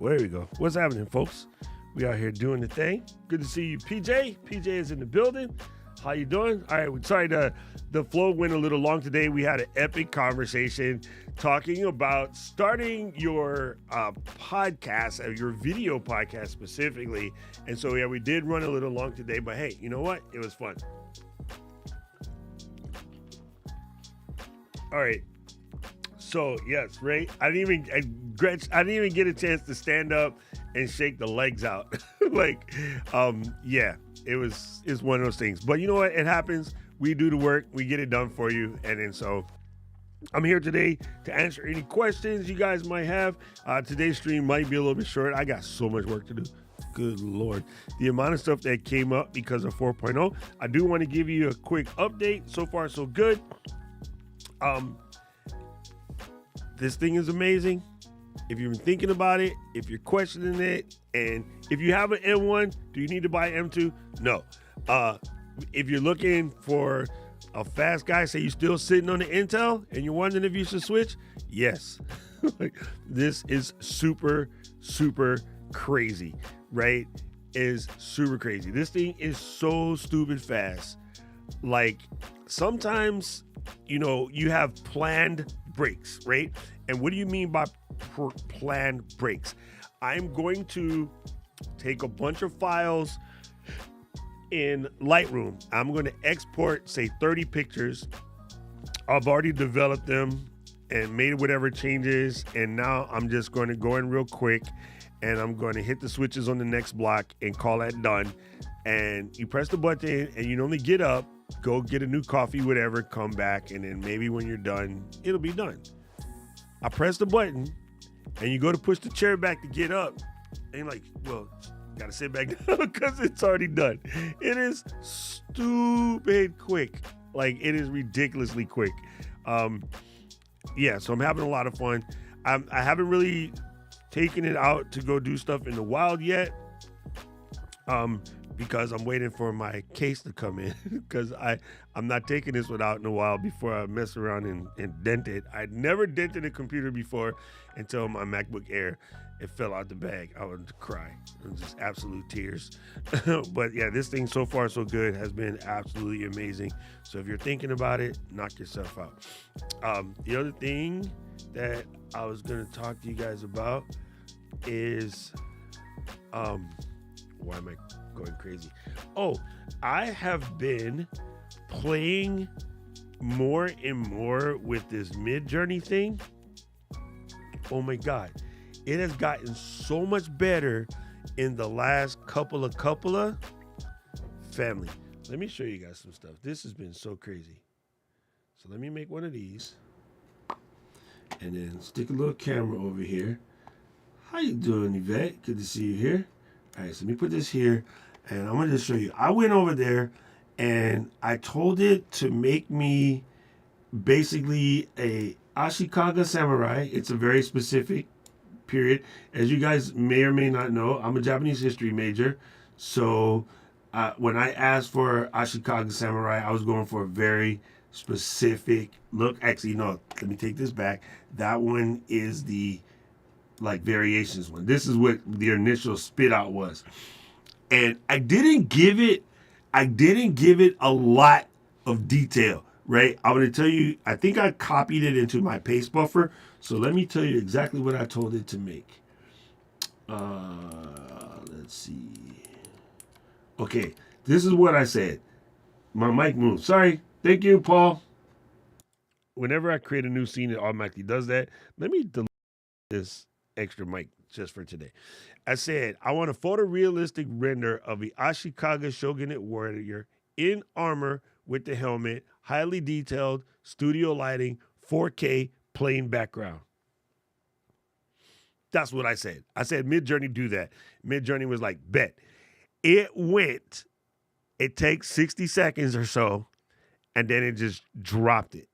Well, there we go. What's happening, folks? We out here doing the thing. Good to see you, PJ. PJ is in the building. How you doing? All right, we're sorry the flow went a little long today. We had an epic conversation talking about starting your podcast, your video podcast specifically. And so, yeah, we did run a little long today, but hey, you know what? It was fun. All right. So yes, Ray. I didn't even get a chance to stand up and shake the legs out. Yeah, it's one of those things. But you know what? It happens. We do the work. We get it done for you. And then so I'm here today to answer any questions you guys might have. Today's stream might be a little bit short. I got so much work to do. Good Lord. The amount of stuff that came up because of 4.0. I do want to give you a quick update. So far, so good. This thing is amazing. If you've been thinking about it, if you're questioning it, and if you have an M1, do you need to buy M2? No. If you're looking for a fast guy, say you're still sitting on the Intel and you're wondering if you should switch, yes. This is super, super crazy, right? Is super crazy. This thing is so stupid fast. Like sometimes, you have planned breaks, right? And what do you mean by planned breaks? I'm going to take a bunch of files in Lightroom. I'm going to export, say, 30 pictures. I've already developed them and made whatever changes. And now I'm just going to go in real quick and I'm going to hit the switches on the next block and call that done. And you press the button and you normally get up, go get a new coffee, whatever, come back. And then maybe when you're done, it'll be done. I press the button and you go to push the chair back to get up. And you're like, well, gotta sit back down because it's already done. It is stupid quick. Like it is ridiculously quick. So I'm having a lot of fun. I haven't really taken it out to go do stuff in the wild yet. Because I'm waiting for my case to come in because I'm not taking this one out in a while before I mess around and dent it. I'd never dented a computer before until my MacBook Air. It fell out the bag. I would cry. It was just absolute tears. But yeah, this thing so far so good has been absolutely amazing. So if you're thinking about it, knock yourself out. The other thing that I was going to talk to you guys about is why am I going crazy? Oh, I have been playing more and more with this Midjourney thing. Oh my God. It has gotten so much better in the last couple of family. Let me show you guys some stuff. This has been so crazy. So let me make one of these and then stick a little camera over here. How you doing, Yvette? Good to see you here. All right, so let me put this here. And I'm going to just show you. I went over there and I told it to make me basically a Ashikaga samurai. It's a very specific period. As you guys may or may not know, I'm a Japanese history major. So when I asked for Ashikaga samurai, I was going for a very specific look. Actually, no, let me take this back. That one is the variations one. This is what the initial spit out was. And I didn't give it a lot of detail, right? I'm going to tell you, I think I copied it into my paste buffer. So let me tell you exactly what I told it to make. Let's see. Okay, this is what I said. My mic moved. Sorry. Thank you, Paul. Whenever I create a new scene, it automatically does that. Let me delete this extra mic just for today. I said, I want a photorealistic render of the Ashikaga Shogunate warrior in armor with the helmet, highly detailed, studio lighting, 4K, plain background. That's what I said. I said, Midjourney, do that. Midjourney was like, bet. It takes 60 seconds or so, and then it just dropped it.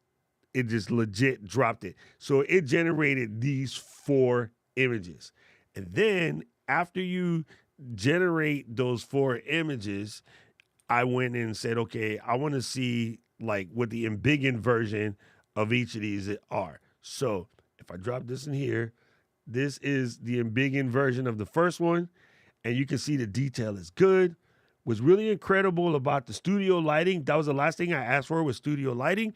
It just legit dropped it. So it generated these 4 images. And then after you generate those 4 images, I went in and said, okay, I want to see what the embiggen version of each of these are. So if I drop this in here, This is the embiggen version of the first one, and you can see the detail is good. What's really incredible about the studio lighting, that was the last thing I asked for with studio lighting,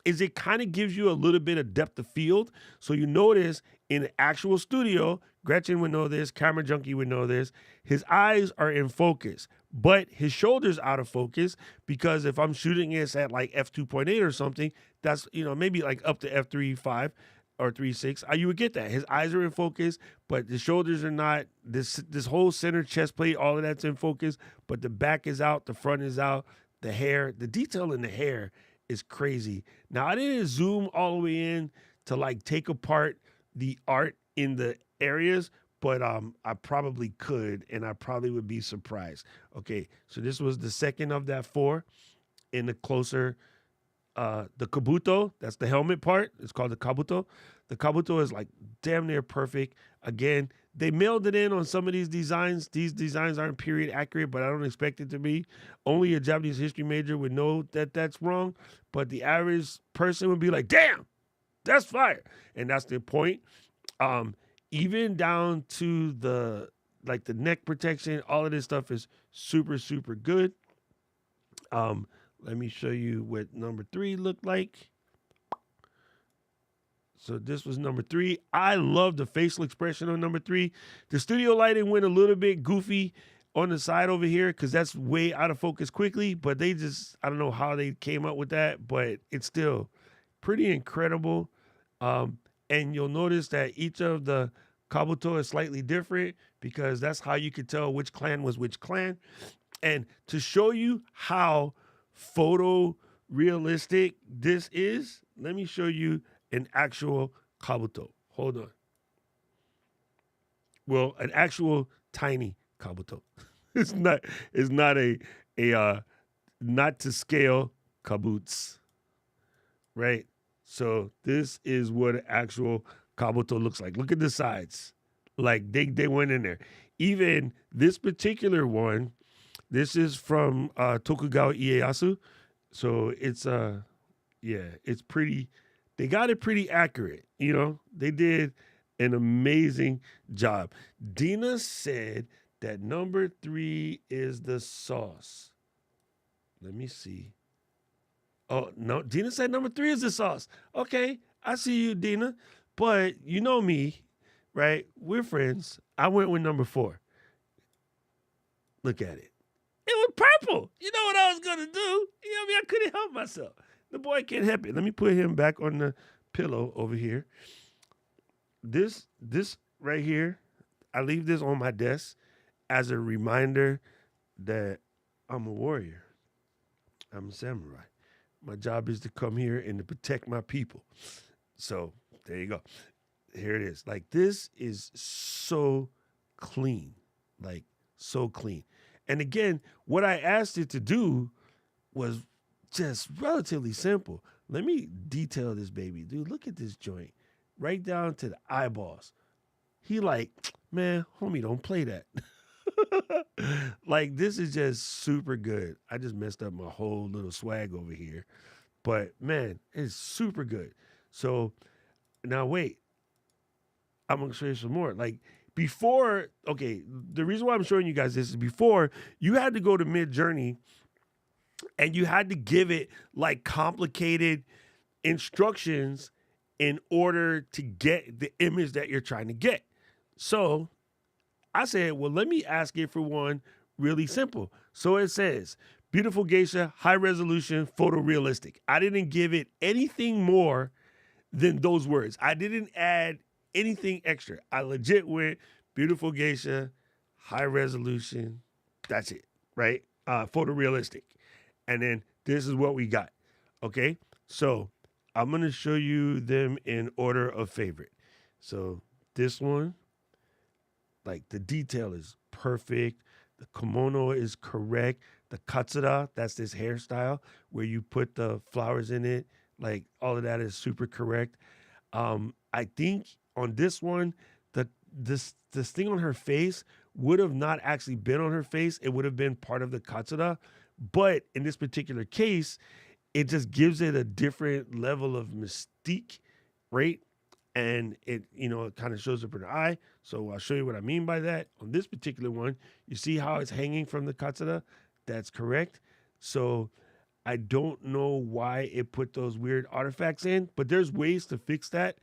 is it kind of gives you a little bit of depth of field. So you notice in the actual studio, Gretchen would know this, Camera Junkie would know this, his eyes are in focus, but his shoulders out of focus, because if I'm shooting this at like f2.8 or something, that's, maybe like up to f3.5 or 3.6, you would get that. His eyes are in focus, but the shoulders are not. This whole center chest plate, all of that's in focus, but the back is out, the front is out, the hair, the detail in the hair is crazy. Now, I didn't zoom all the way in to like take apart the art in the areas, but I probably could, and I probably would be surprised. Okay, so this was the second of that 4 in the closer. The kabuto, that's the helmet part. It's called the kabuto. The kabuto is like damn near perfect. Again, they mailed it in on some of these designs. These designs aren't period accurate, but I don't expect it to be. Only a Japanese history major would know that that's wrong, but the average person would be like, damn, that's fire. And that's the point. Even down to the neck protection, all of this stuff is super, super good. Let me show you what number 3 looked like. So this was number 3. I love the facial expression on number 3. The studio lighting went a little bit goofy on the side over here because that's way out of focus quickly, but I don't know how they came up with that, but it's still pretty incredible. And you'll notice that each of the kabuto is slightly different because that's how you could tell which clan was which clan. And to show you how photorealistic this is, let me show you an actual kabuto. Hold on. Well, an actual tiny kabuto. It's not a not to scale kabuts, right? So this is what an actual kabuto looks like. Look at the sides. Like they went in there. Even this particular one, this is from Tokugawa Ieyasu. So it's it's pretty, they got it pretty accurate, They did an amazing job. Dina said that number 3 is the sauce. Let me see. Oh, no, Dina said number 3 is the sauce. Okay, I see you, Dina. But you know me, right? We're friends. I went with number 4. Look at it. It was purple. You know what I was going to do? I couldn't help myself. The boy can't help it. Let me put him back on the pillow over here. This right here, I leave this on my desk as a reminder that I'm a warrior. I'm a samurai. My job is to come here and to protect my people. So there you go. Here it is. Like, this is so clean. Like, so clean. And again, what I asked it to do was just relatively simple. Let me detail this baby. Dude, look at this joint. Right down to the eyeballs. He like, man, homie, don't play that. Like, this is just super good. I just messed up my whole little swag over here. But, man, it's super good. So, now wait. I'm going to show you some more. Like, before, okay, the reason why I'm showing you guys this is before, you had to go to Midjourney and you had to give it like complicated instructions in order to get the image that you're trying to get. So I said, well, let me ask it for one really simple. So it says, beautiful geisha, high resolution, photorealistic. I didn't give it anything more than those words. I didn't add anything extra. I legit went beautiful geisha, high resolution. That's it, right? Photorealistic. And then this is what we got. Okay. So I'm going to show you them in order of favorite. So this one, like, the detail is perfect. The kimono is correct. The katsura, that's this hairstyle where you put the flowers in it. Like, all of that is super correct. I think on this one, this thing on her face would have not actually been on her face. It would have been part of the katsura. But in this particular case, it just gives it a different level of mystique, right? and it kind of shows up in her eye. So I'll show you what I mean by that. On this particular one, you see how it's hanging from the katsura? That's correct. So I don't know why it put those weird artifacts in, but there's ways to fix that.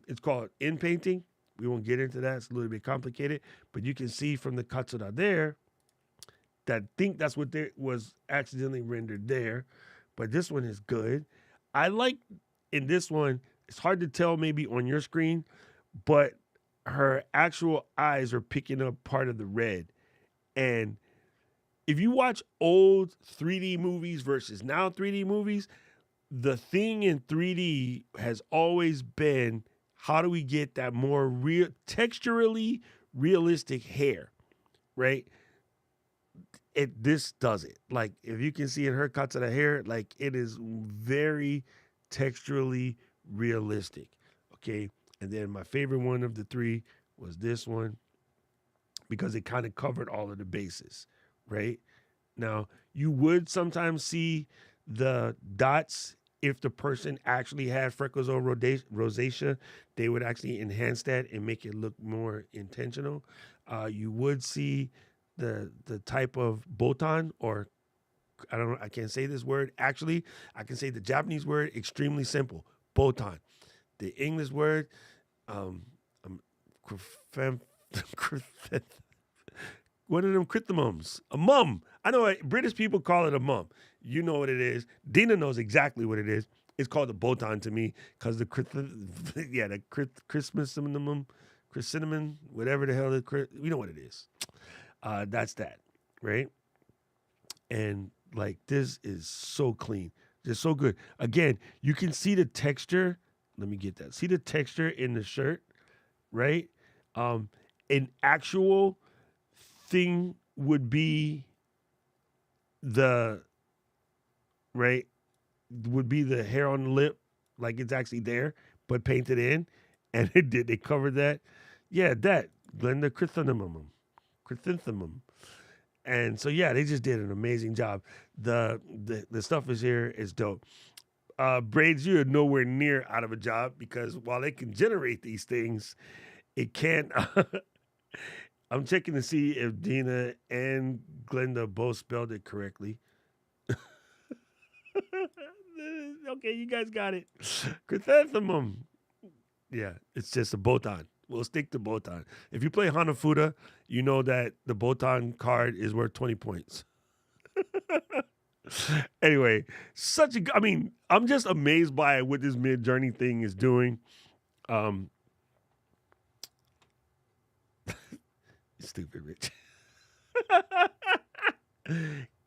It's called in painting. We won't get into that. It's a little bit complicated, but you can see from the katsura there that think that's what there was accidentally rendered there. But this one is good. I like in this one, it's hard to tell maybe on your screen, but her actual eyes are picking up part of the red. And if you watch old 3D movies versus now 3D movies, the thing in 3D has always been how do we get that more real, texturally realistic hair, right? This does it. Like if you can see in her cuts of the hair, like it is very texturally realistic. Okay. And then my favorite one of the three was this one because it kind of covered all of the bases, right? Now, you would sometimes see the dots if the person actually had freckles or rosacea. They would actually enhance that and make it look more intentional. You would see the type of botan, or I don't know, I can't say this word. Actually, I can say the Japanese word, extremely simple, botan. The English word, one of them chrysanthemums, a mum. I know British people call it a mum. You know what it is. Dina knows exactly what it is. It's called a botan to me because the Christmas chrysanthemum, whatever the hell we know what it is. That's that, right? And like this is so clean, just so good. Again, you can see the texture. Let me get that. See the texture in the shirt, right? An actual thing would be the right would be the hair on the lip, like it's actually there, but painted in, and they covered that. Yeah, that Glenda chrysanthemum. And so yeah, they just did an amazing job. The stuff is here is dope. Braids, you're nowhere near out of a job because while it can generate these things, it can't. I'm checking to see if Dina and Glenda both spelled it correctly. Okay, you guys got it. Chrysanthemum. Yeah, it's just a botan. We'll stick to botan. If you play Hanafuda, you know that the botan card is worth 20 points. Anyway, I mean, I'm just amazed by what this Mid-Journey thing is doing. Stupid Rich.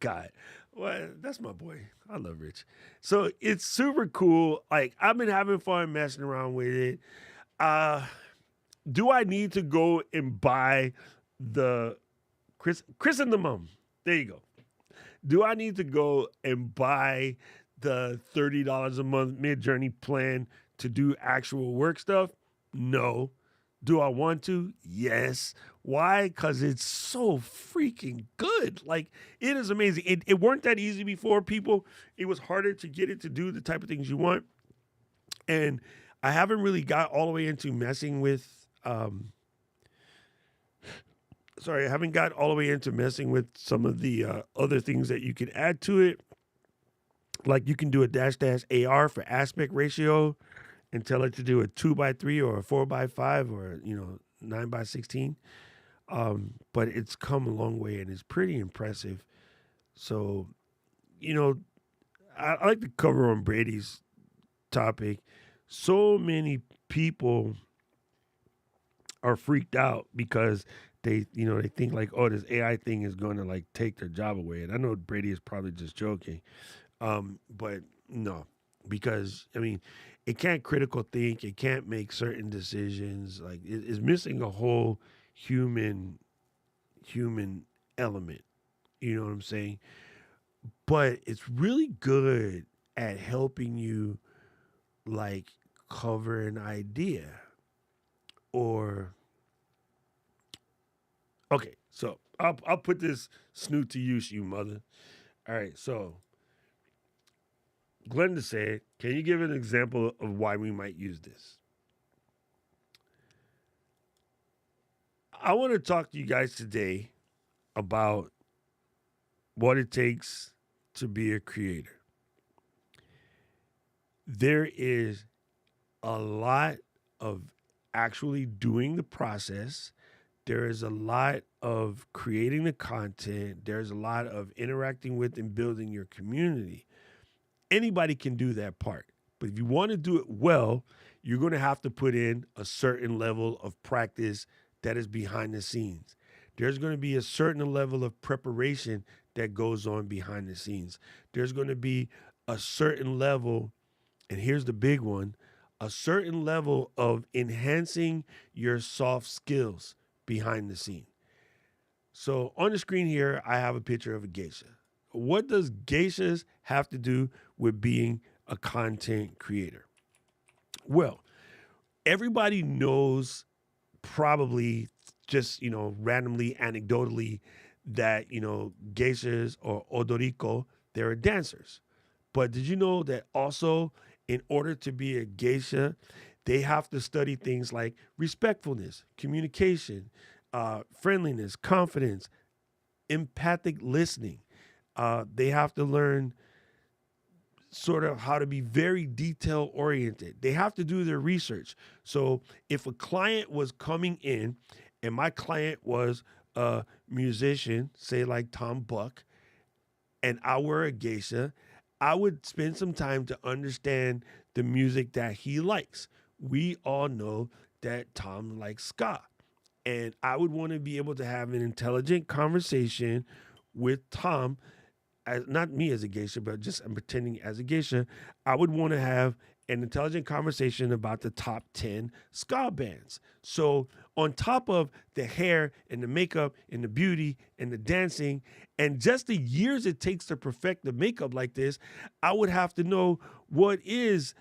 God. Well, that's my boy. I love Rich. So it's super cool. Like I've been having fun messing around with it. Do I need to go and buy the chrysanthemum? There you go. Do I need to go and buy the $30 a month Mid-Journey plan to do actual work stuff? No. Do I want to? Yes. Why? Because it's so freaking good. Like, it is amazing. It weren't that easy before, people. It was harder to get it to do the type of things you want. And I haven't really got all the way into messing with, I haven't got all the way into messing with some of the other things that you can add to it. Like you can do a -- AR for aspect ratio and tell it to do a 2x3 or a 4x5 or 9x16. But it's come a long way and it's pretty impressive. So, I like to cover on Brady's topic. So many people are freaked out because they think like, oh, this AI thing is going to like take their job away. And I know Brady is probably just joking. But no, because I mean, it can't critical think. It can't make certain decisions. Like it's missing a whole human element. You know what I'm saying? But it's really good at helping you like cover an idea or okay. So I'll put this snoot to use, you mother. All right. So Glenda said, can you give an example of why we might use this? I want to talk to you guys today about what it takes to be a creator. There is a lot of actually doing the process. There is a lot of creating the content. There's a lot of interacting with and building your community. Anybody can do that part. But if you want to do it well, you're going to have to put in a certain level of practice that is behind the scenes. There's going to be a certain level of preparation that goes on behind the scenes. There's going to be a certain level, and here's the big one, a certain level of enhancing your soft skills behind the scene. So on the screen here, I have a picture of a geisha. What does geishas have to do with being a content creator? Well, everybody knows probably just, randomly, anecdotally, that, geishas or odoriko, they're dancers. But did you know that also in order to be a geisha, they have to study things like respectfulness, communication, friendliness, confidence, empathic listening. They have to learn sort of how to be very detail oriented. They have to do their research. So if a client was coming in and my client was a musician, say like Tom Buck, and I were a geisha, I would spend some time to understand the music that he likes. We all know that Tom likes ska. And I would want to be able to have an intelligent conversation with Tom, as not me as a geisha, but just I'm pretending as a geisha. I would want to have an intelligent conversation about the top 10 ska bands. So on top of the hair and the makeup and the beauty and the dancing and just the years it takes to perfect the makeup like this, I would have to know what is,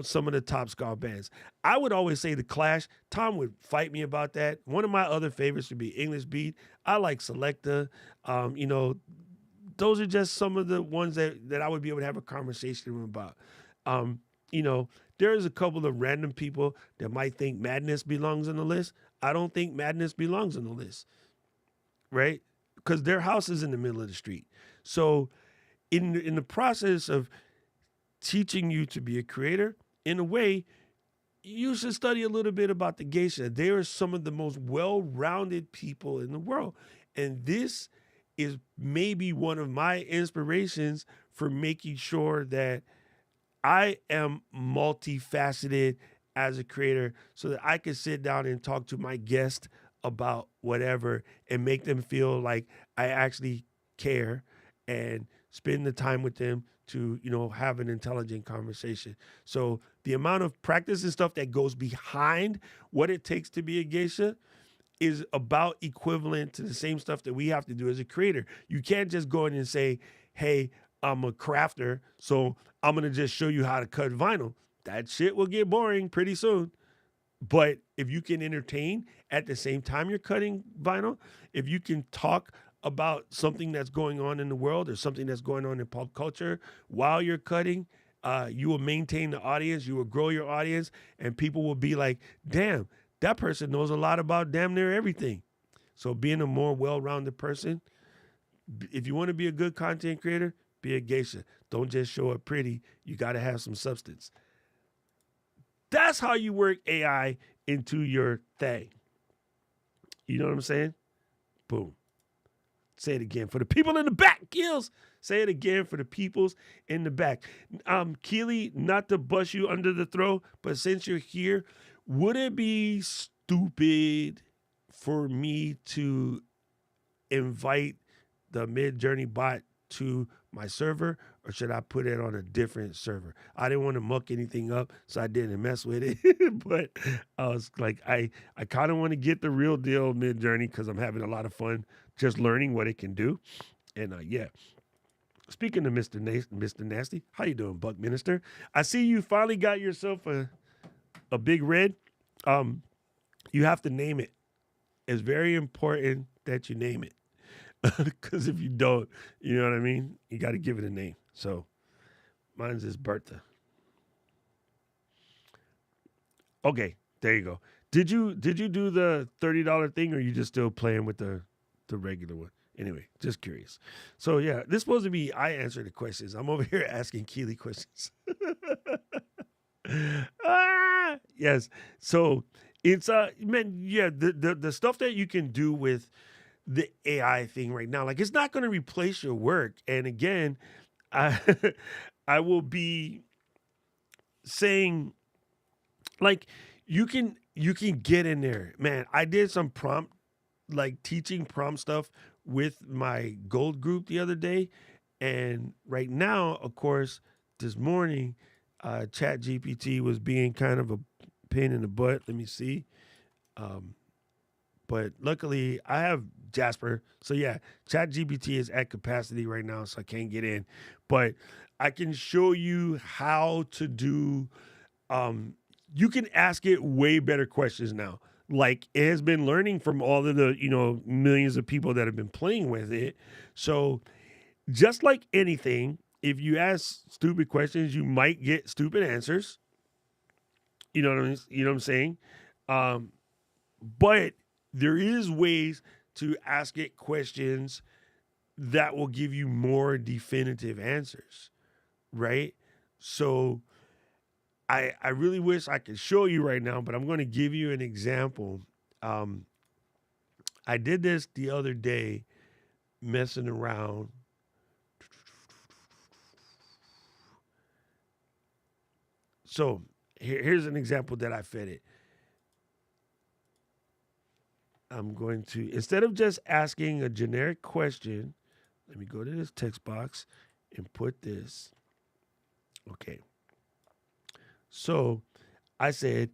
some of the top ska bands. I would always say The Clash. Tom would fight me about that. One of my other favorites would be English Beat. I like Selecta. Those are just some of the ones that I would be able to have a conversation about. There's a couple of random people that might think Madness belongs on the list. I don't think Madness belongs on the list, right? Because their house is in the middle of the street. So in the process of teaching you to be a creator, in a way, you should study a little bit about the geisha. They are some of the most well-rounded people in the world. And this is maybe one of my inspirations for making sure that I am multifaceted as a creator so that I can sit down and talk to my guest about whatever and make them feel like I actually care and spend the time with them to, have an intelligent conversation. So the amount of practice and stuff that goes behind what it takes to be a geisha is about equivalent to the same stuff that we have to do as a creator. You can't just go in and say, hey, I'm a crafter, so I'm going to just show you how to cut vinyl. That shit will get boring pretty soon. But if you can entertain at the same time you're cutting vinyl, if you can talk about something that's going on in the world or something that's going on in pop culture while you're cutting, you will maintain the audience, you will grow your audience, and people will be like, damn, that person knows a lot about damn near everything. So being a more well-rounded person, if you want to be a good content creator, be a geisha. Don't just show up pretty. You got to have some substance. That's how you work AI into your thing. You know what I'm saying? Boom. Say it again for the people in the back, Gills. Say it again for the peoples in the back. Keely, not to bust you under the throat, but since you're here, would it be stupid for me to invite the Midjourney bot to my server, or should I put it on a different server? I didn't want to muck anything up, so I didn't mess with it. But I was like, I kind of want to get the real deal Midjourney because I'm having a lot of fun just learning what it can do. And yeah. Speaking of Mr. Nasty, how you doing, Buckminster? I see you finally got yourself a big red. You have to name it. It's very important that you name it. Because if you don't, you know what I mean? You got to give it a name. So mine's is Bertha. Okay, there you go. Did you do the $30 thing, or are you just still playing with the regular one? Anyway, just curious. So yeah, this is supposed to be I answer the questions. I'm over here asking Keely questions. Yes. So it's man, yeah, the stuff that you can do with the AI thing right now, like it's not going to replace your work. And again, I I will be saying like you can get in there, man. I did some prompt like teaching prompt stuff with my gold group the other day, and right now, of course, this morning, Chat GPT was being kind of a pain in the butt. Let me see. Um, but luckily, I have Jasper. So yeah, Chat GPT is at capacity right now, so I can't get in. But I can show you how to do. Um, you can ask it way better questions now. Like it has been learning from all of the millions of people that have been playing with it. So just like anything, if you ask stupid questions, you might get stupid answers. You know what I mean? You know what I'm saying? Um, but there is ways to ask it questions that will give you more definitive answers, right? So I really wish I could show you right now, but I'm going to give you an example. Um, I did this the other day, messing around. So here's an example that I fed it. I'm going to, instead of just asking a generic question, let me go to this text box and put this. Okay. So I said,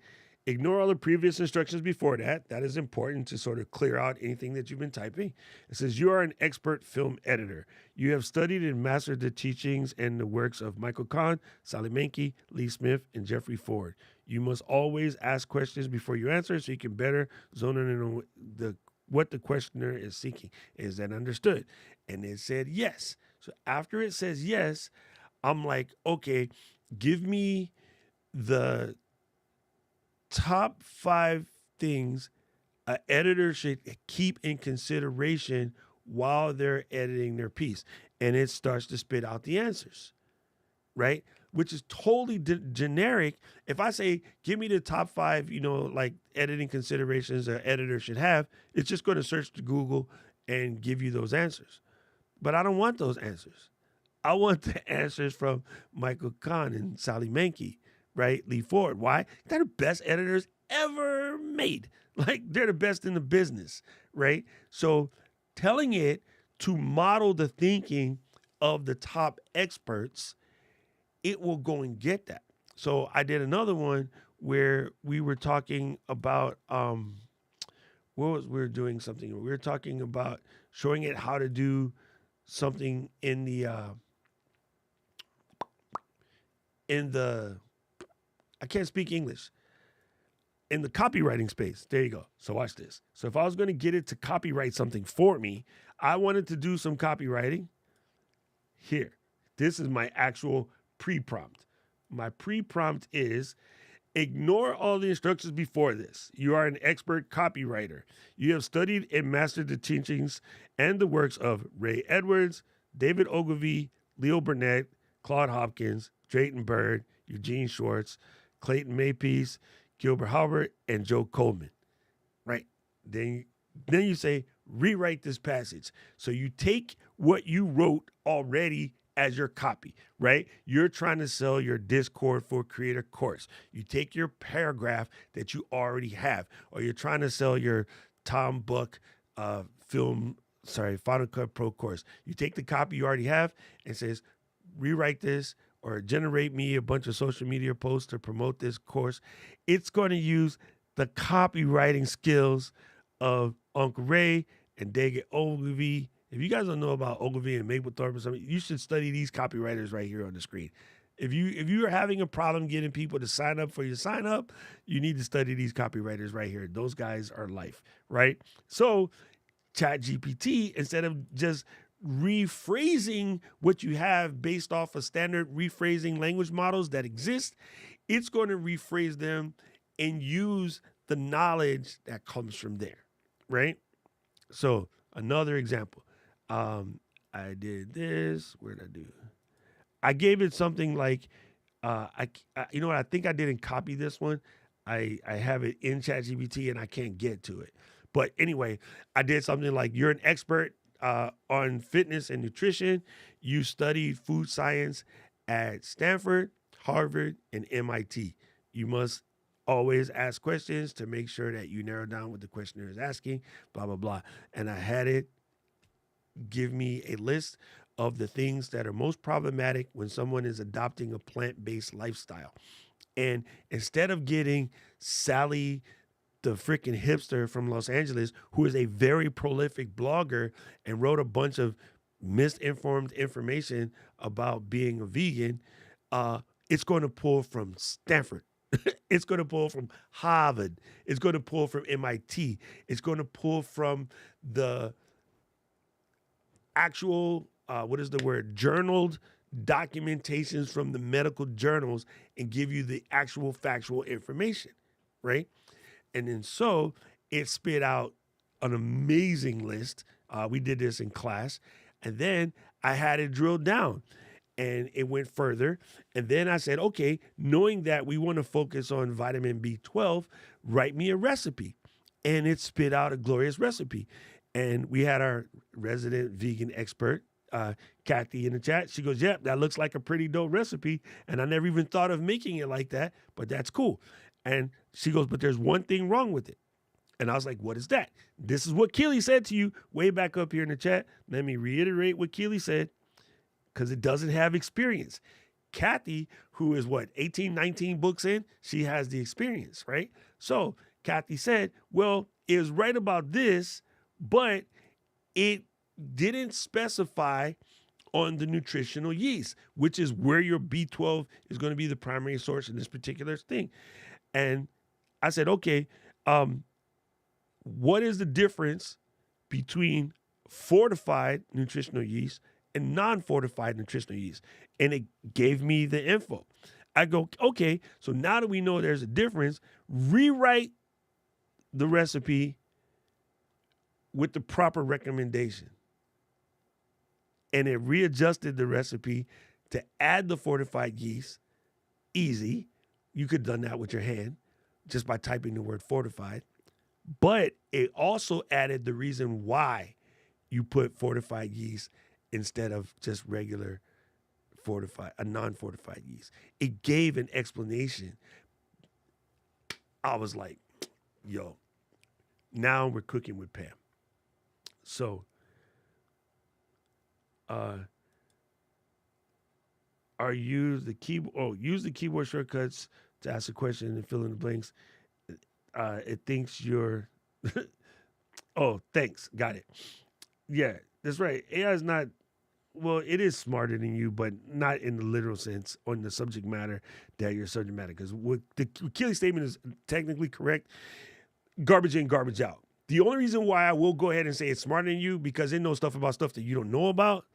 ignore all the previous instructions before that. That is important to sort of clear out anything that you've been typing. It says, you are an expert film editor. You have studied and mastered the teachings and the works of Michael Kahn, Sally Menke, Lee Smith, and Jeffrey Ford. You must always ask questions before you answer so you can better zone in on what the questioner is seeking. Is that understood? And it said yes. So after it says yes, I'm like, okay, give me the top 5 things an editor should keep in consideration while they're editing their piece. And it starts to spit out the answers, right? Which is totally generic. If I say, give me the top 5, like editing considerations an editor should have, it's just going to search to Google and give you those answers. But I don't want those answers. I want the answers from Michael Kahn and Sally Menke, right? Lee Ford. Why? They're the best editors ever made. Like they're the best in the business, right? So telling it to model the thinking of the top experts, it will go and get that. So I did another one where we were talking about we were doing something. We were talking about showing it how to do something in the I can't speak English. In the copywriting space. There you go. So watch this. So if I was going to get it to copyright something for me, I wanted to do some copywriting. Here. This is my actual pre-prompt. My pre-prompt is ignore all the instructions before this. You are an expert copywriter. You have studied and mastered the teachings and the works of Ray Edwards, David Ogilvy, Leo Burnett, Claude Hopkins, Drayton Bird, Eugene Schwartz, Clayton Makepeace, Gilbert Halbert, and Joe Coleman, right? Then you say, rewrite this passage. So you take what you wrote already as your copy, right? You're trying to sell your Discord for Creator course. You take your paragraph that you already have, or you're trying to sell your Tom Buck Final Cut Pro course. You take the copy you already have and says, rewrite this or generate me a bunch of social media posts to promote this course. It's going to use the copywriting skills of Uncle Ray and David Ogilvy. If you guys don't know about Ogilvy and Mapplethorpe or something, you should study these copywriters right here on the screen. If you are having a problem getting people to sign up for your sign up, you need to study these copywriters right here. Those guys are life, right? So ChatGPT, instead of just rephrasing what you have based off of standard rephrasing language models that exist, it's going to rephrase them and use the knowledge that comes from there, right? So another example, I did this. Where did I do? I gave it something like, you know what? I think I didn't copy this one. I have it in ChatGPT and I can't get to it. But anyway, I did something like, you're an expert on fitness and nutrition. You studied food science at Stanford, Harvard, and MIT. You must always ask questions to make sure that you narrow down what the questioner is asking, blah, blah, blah. And I had it give me a list of the things that are most problematic when someone is adopting a plant-based lifestyle. And instead of getting Sally, the freaking hipster from Los Angeles, who is a very prolific blogger and wrote a bunch of misinformed information about being a vegan, it's going to pull from Stanford. It's going to pull from Harvard. It's going to pull from MIT. It's going to pull from the actual, journaled documentations from the medical journals and give you the actual factual information, right? And then so it spit out an amazing list. We did this in class. And then I had it drilled down and it went further. And then I said, okay, knowing that we want to focus on vitamin B12, write me a recipe. And it spit out a glorious recipe. And we had our resident vegan expert, Kathy, in the chat. She goes, yep, that looks like a pretty dope recipe. And I never even thought of making it like that, but that's cool. And she goes, but there's one thing wrong with it. And I was like, what is that? This is what Keely said to you way back up here in the chat. Let me reiterate what Keely said, because it doesn't have experience. Kathy, who is 18, 19 books in, she has the experience, right? So Kathy said, well, it was right about this, but it didn't specify on the nutritional yeast, which is where your B12 is going to be the primary source in this particular thing. And I said, okay, what is the difference between fortified nutritional yeast and non-fortified nutritional yeast? And it gave me the info. I go, okay, so now that we know there's a difference, rewrite the recipe with the proper recommendation. And it readjusted the recipe to add the fortified yeast. Easy. You could have done that with your hand just by typing the word fortified. But it also added the reason why you put fortified yeast instead of just regular a non-fortified yeast. It gave an explanation. I was like, yo, now we're cooking with Pam. So, use the keyboard shortcuts to ask a question and fill in the blanks. It thinks you're, oh, thanks. Got it. Yeah, that's right. AI is not, well, it is smarter than you, but not in the literal sense on the subject matter that you're subject matter. Because what the Keely statement is technically correct, garbage in, garbage out. The only reason why I will go ahead and say it's smarter than you, because it knows stuff about stuff that you don't know about.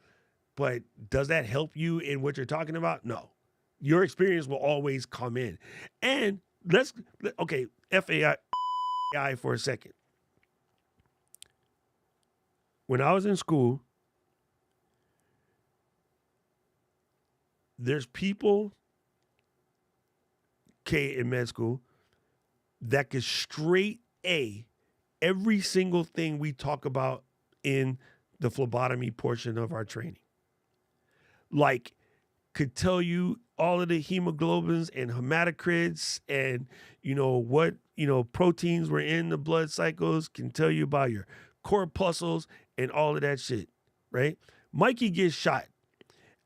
But does that help you in what you're talking about? No. Your experience will always come in. And FAI for a second. When I was in school, there's people, in med school, that could straight A every single thing we talk about in the phlebotomy portion of our training. Like, could tell you all of the hemoglobins and hematocrits and, what, proteins were in the blood cycles, can tell you about your corpuscles and all of that shit, right? Mikey gets shot.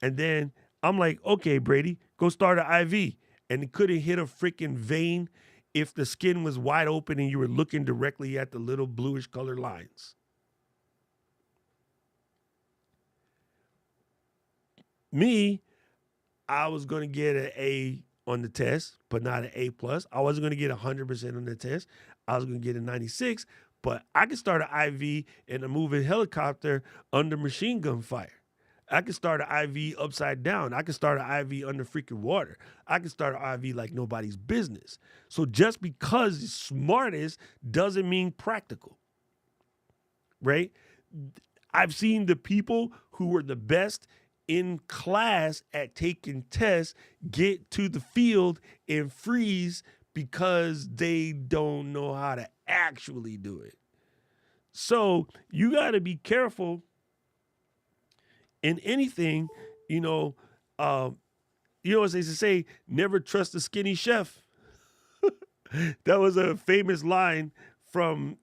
And then I'm like, okay, Brady, go start an IV. And it couldn't hit a freaking vein if the skin was wide open and you were looking directly at the little bluish colored lines. Me, I was going to get an A on the test, but not an A+. I wasn't going to get 100% on the test. I was going to get a 96, but I could start an IV in a moving helicopter under machine gun fire. I can start an IV upside down. I can start an IV under freaking water. I can start an IV like nobody's business. So just because it's smartest doesn't mean practical, right? I've seen the people who were the best in class at taking tests get to the field and freeze because they don't know how to actually do it. So you got to be careful in anything, you know. As they used to say, never trust a skinny chef. That was a famous line from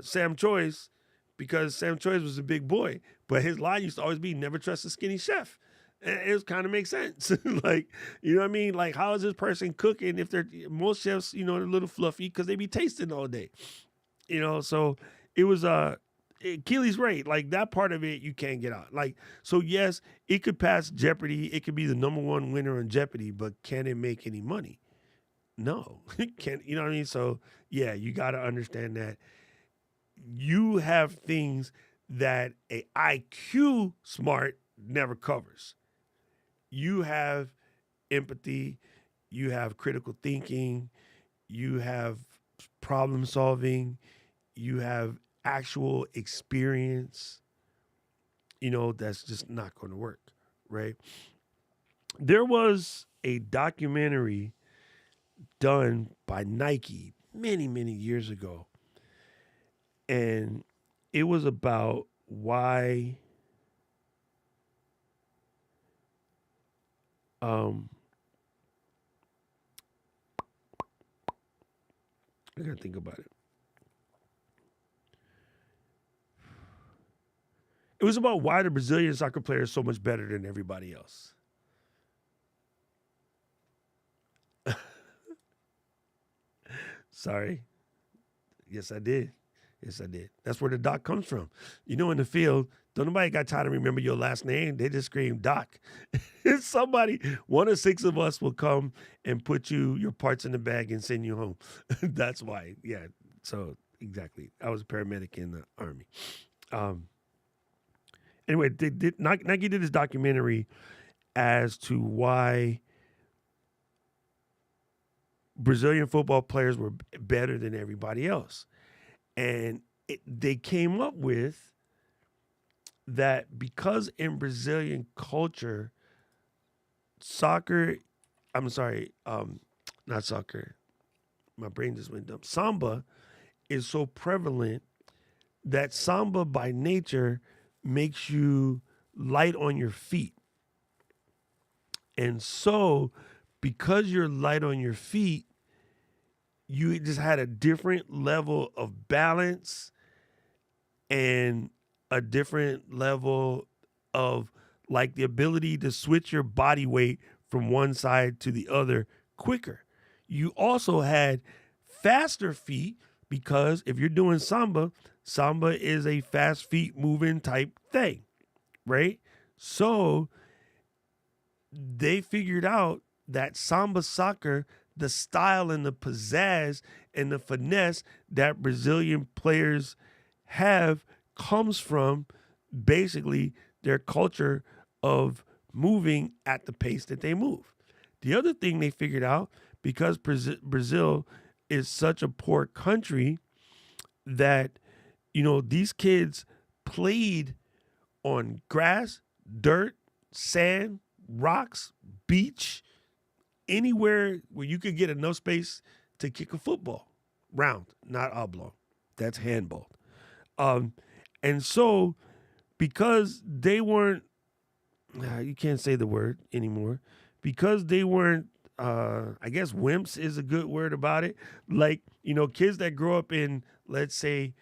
Sam Choice, because Sam Choice was a big boy, but his line used to always be, never trust a skinny chef. And it kind of makes sense. Like, you know what I mean? Like, how is this person cooking if most chefs, they're a little fluffy because they be tasting all day, so it was, Keely's right. Like, that part of it, you can't get out. Like, so yes, it could pass Jeopardy. It could be the number one winner on Jeopardy, but can it make any money? No, it can't, you know what I mean? So yeah, you got to understand that you have things that a IQ smart never covers. You have empathy, you have critical thinking, you have problem solving, you have actual experience, that's just not going to work, right? There was a documentary done by Nike many, many years ago, and it was about why I gotta think about it. It was about why the Brazilian soccer player is so much better than everybody else. Sorry. Yes, I did. Yes, I did. That's where the doc comes from. In the field, don't nobody got time to remember your last name. They just scream doc. Somebody, one of six of us will come and put your parts in the bag and send you home. That's why. Yeah. So exactly. I was a paramedic in the Army. Anyway, Nike did this documentary as to why Brazilian football players were better than everybody else. And they came up with that because in Brazilian culture, not soccer, my brain just went dumb. Samba is so prevalent that samba by nature makes you light on your feet. And so, because you're light on your feet, you just had a different level of balance and a different level of like the ability to switch your body weight from one side to the other quicker. You also had faster feet because if you're doing samba is a fast feet moving type thing, right? So they figured out that samba soccer, the style and the pizzazz and the finesse that Brazilian players have comes from basically their culture of moving at the pace that they move. The other thing they figured out, because Brazil is such a poor country, that, these kids played on grass, dirt, sand, rocks, beach, anywhere where you could get enough space to kick a football. Round, not oblong. That's handball. And so, because they weren't, you can't say the word anymore, because they weren't, I guess wimps is a good word about it. Like, kids that grow up in, let's say,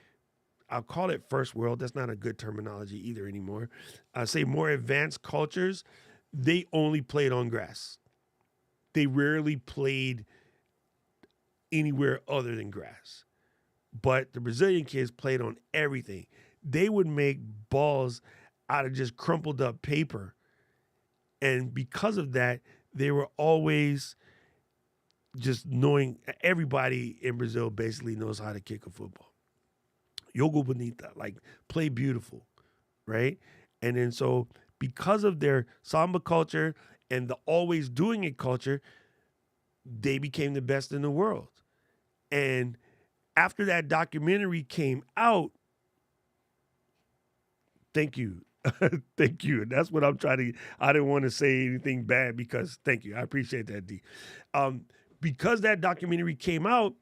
I'll call it first world. That's not a good terminology either anymore. I say more advanced cultures, they only played on grass. They rarely played anywhere other than grass. But the Brazilian kids played on everything. They would make balls out of just crumpled up paper. And because of that, they were always just knowing, everybody in Brazil basically knows how to kick a football. Jogo bonita, like play beautiful, right? And then so because of their Samba culture and the always doing it culture, they became the best in the world. And after that documentary came out, thank you. Thank you. And that's what I'm trying to, I didn't want to say anything bad because thank you. I appreciate that, D. Um, because that documentary came out,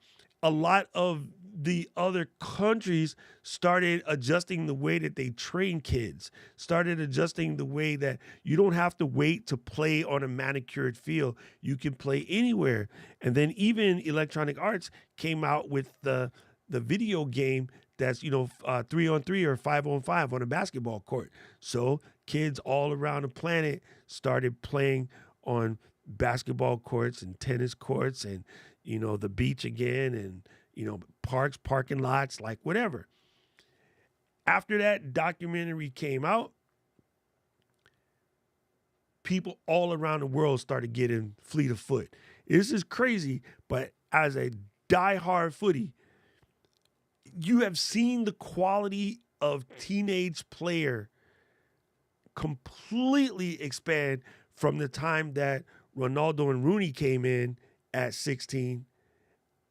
a lot of the other countries started adjusting the way that they train kids, started adjusting the way that you don't have to wait to play on a manicured field. You can play anywhere. And then even Electronic Arts came out with the video game that's 3-on-3 or 5-on-5 on a basketball court. So kids all around the planet started playing on basketball courts and tennis courts and the beach again and parks, parking lots, like whatever. After that documentary came out, people all around the world started getting fleet of foot. This is crazy, but as a diehard footy, you have seen the quality of teenage player completely expand from the time that Ronaldo and Rooney came in at 16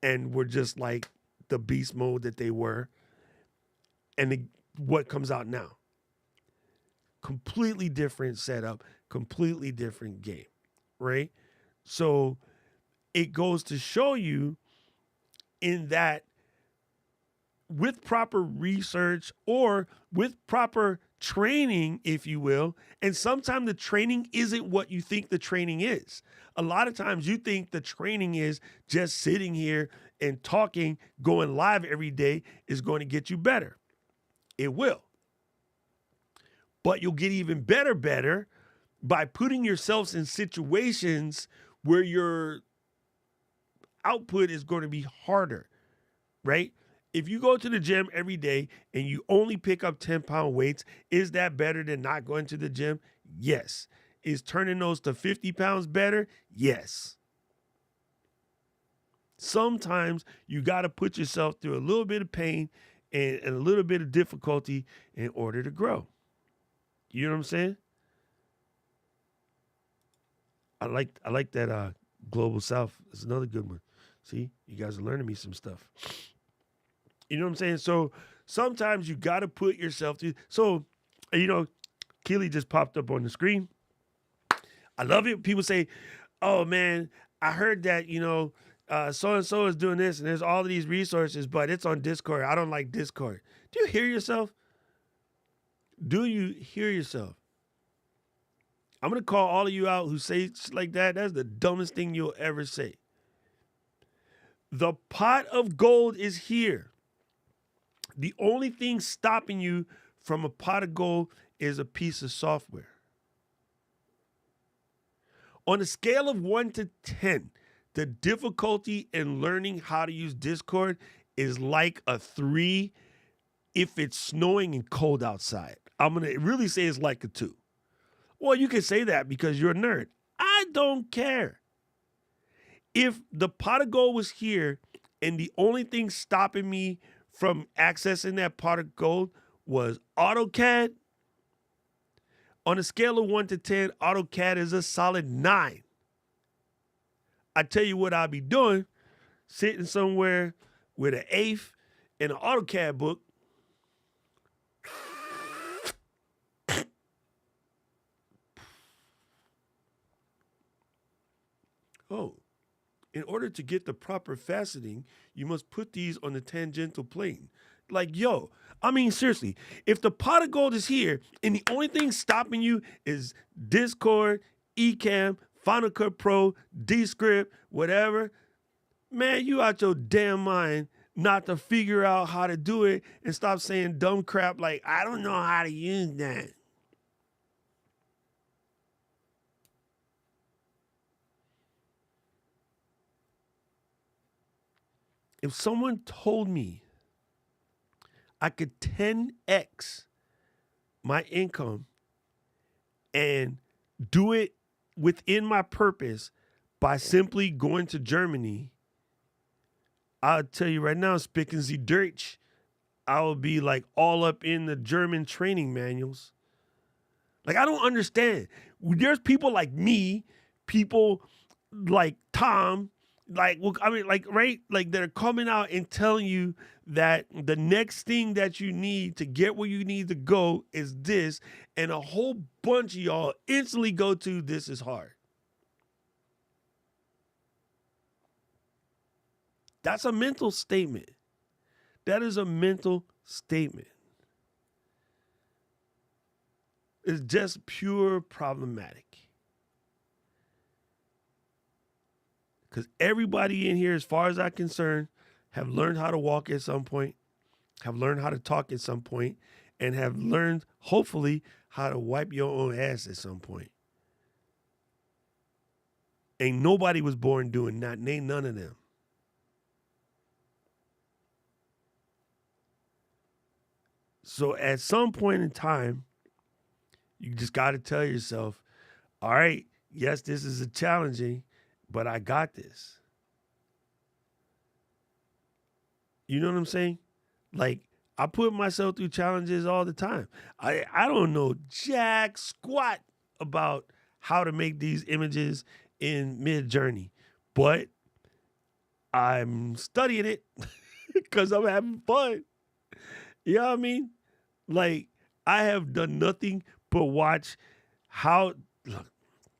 and were just like the beast mode that they were. And what comes out now? Completely different setup, completely different game, right? So it goes to show you in that with proper research or with proper training, if you will, and sometimes the training isn't what you think the training is. A lot of times you think the training is just sitting here and talking, going live every day is going to get you better. It will. But you'll get even better by putting yourselves in situations where your output is going to be harder, right? If you go to the gym every day and you only pick up 10-pound weights, is that better than not going to the gym? Yes. Is turning those to 50 pounds better? Yes. Sometimes you got to put yourself through a little bit of pain and a little bit of difficulty in order to grow. You know what I'm saying? I like that Global South. It's another good one. See, you guys are learning me some stuff. You know what I'm saying? So sometimes you got to put yourself through. So, Keely just popped up on the screen. I love it. People say, oh, man, I heard that, so-and-so is doing this and there's all of these resources, but it's on Discord. I don't like Discord. Do you hear yourself? Do you hear yourself? I'm going to call all of you out who say like that. That's the dumbest thing you'll ever say. The pot of gold is here. The only thing stopping you from a pot of gold is a piece of software. On a scale of 1 to 10, the difficulty in learning how to use Discord is like a 3 if it's snowing and cold outside. I'm going to really say it's like a 2. Well, you can say that because you're a nerd. I don't care. If the pot of gold was here and the only thing stopping me from accessing that pot of gold was AutoCAD, on a scale of 1 to 10, AutoCAD is a solid 9. I tell you what I'll be doing, sitting somewhere with an eighth and an AutoCAD book. Oh, in order to get the proper faceting, you must put these on the tangential plane. Like, seriously, if the pot of gold is here and the only thing stopping you is Discord, Ecamm, Final Cut Pro, Descript, whatever, man, you out your damn mind not to figure out how to do it and stop saying dumb crap like, I don't know how to use that. If someone told me I could 10x my income and do it within my purpose by simply going to Germany, I'll tell you right now, spicken Sie Deutsch, I will be like all up in the German training manuals. Like, I don't understand. There's people like me, people like Tom, like, well, I mean, like, right? Like, that are coming out and telling you that the next thing that you need to get where you need to go is this. And a whole bunch of y'all instantly go to this is hard. That's a mental statement. That is a mental statement. It's just pure problematic. Because everybody in here, as far as I'm concerned, have learned how to walk at some point, have learned how to talk at some point, and have learned, hopefully, how to wipe your own ass at some point. Ain't nobody was born doing that. Ain't none of them. So at some point in time, you just got to tell yourself, all right, yes, this is a challenging, but I got this. You know what I'm saying? Like, I put myself through challenges all the time. I don't know jack squat about how to make these images in Midjourney, but I'm studying it because I'm having fun. You know what I mean? Like, I have done nothing but watch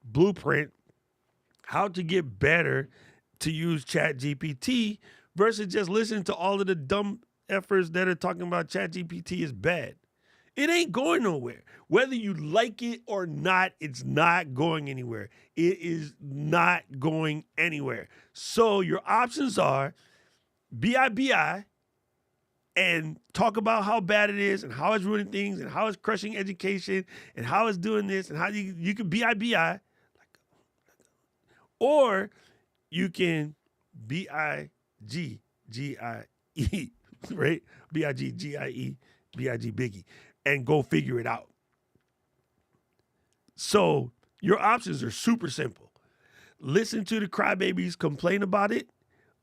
blueprint, how to get better to use ChatGPT versus just listening to all of the dumb efforts that are talking about ChatGPT is bad. It ain't going nowhere. Whether you like it or not, it's not going anywhere. It is not going anywhere. So your options are BIBI and talk about how bad it is and how it's ruining things and how it's crushing education and how it's doing this and how you can BIBI, or you can BIGGIE, right? BIGGIE, BIG Biggie, and go figure it out. So your options are super simple. Listen to the crybabies complain about it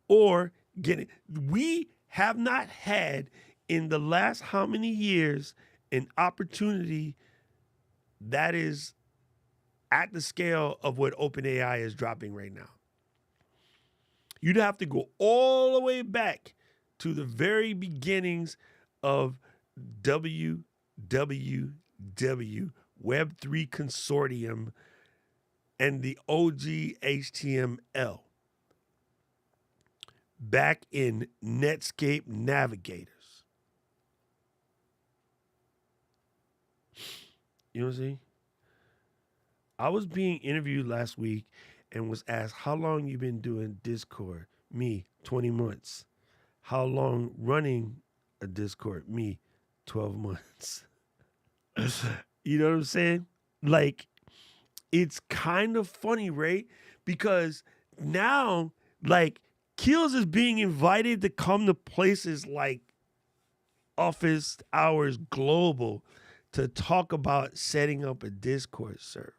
or get it. We have not had in the last how many years an opportunity that is at the scale of what OpenAI is dropping right now. You'd have to go all the way back to the very beginnings of WWW, Web3 Consortium, and the OG HTML back in Netscape Navigators. You know what I'm saying? I was being interviewed last week and was asked, how long you been doing Discord? Me, 20 months. How long running a Discord? Me, 12 months. You know what I'm saying? Like, it's kind of funny, right? Because now, like, Keels is being invited to come to places like Office Hours Global to talk about setting up a Discord server.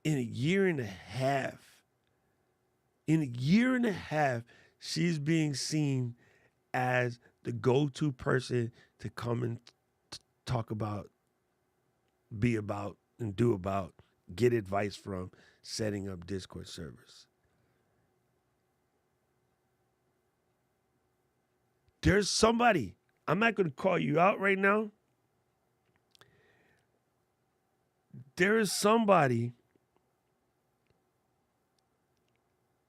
In a year and a half, she's being seen as the go-to person to come and talk about, be about, and do about, get advice from setting up Discord servers. There's somebody, I'm not going to call you out right now. There is somebody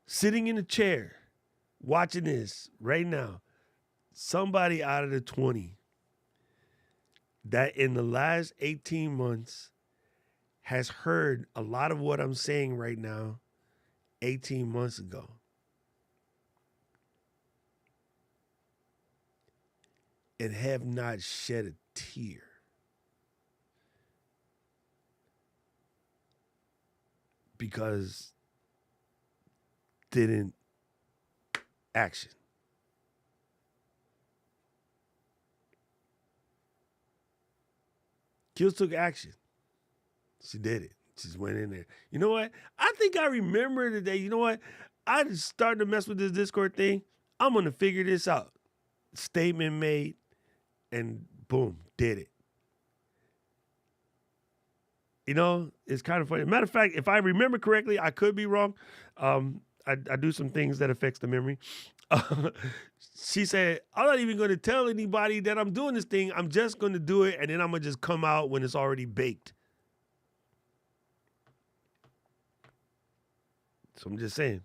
sitting in a chair watching this right now. Somebody out of the 20 that in the last 18 months has heard a lot of what I'm saying right now 18 months ago. And have not shed a tear. Because didn't action. Kills took action. She did it. She just went in there. You know what? I think I remember today. You know what? I just started to mess with this Discord thing. I'm going to figure this out. Statement made and Boom, did it. You know, it's kind of funny. Matter of fact, if I remember correctly, I could be wrong. I do some things that affects the memory. She said, I'm not even going to tell anybody that I'm doing this thing. I'm just going to do it, and then I'm going to just come out when it's already baked. So I'm just saying.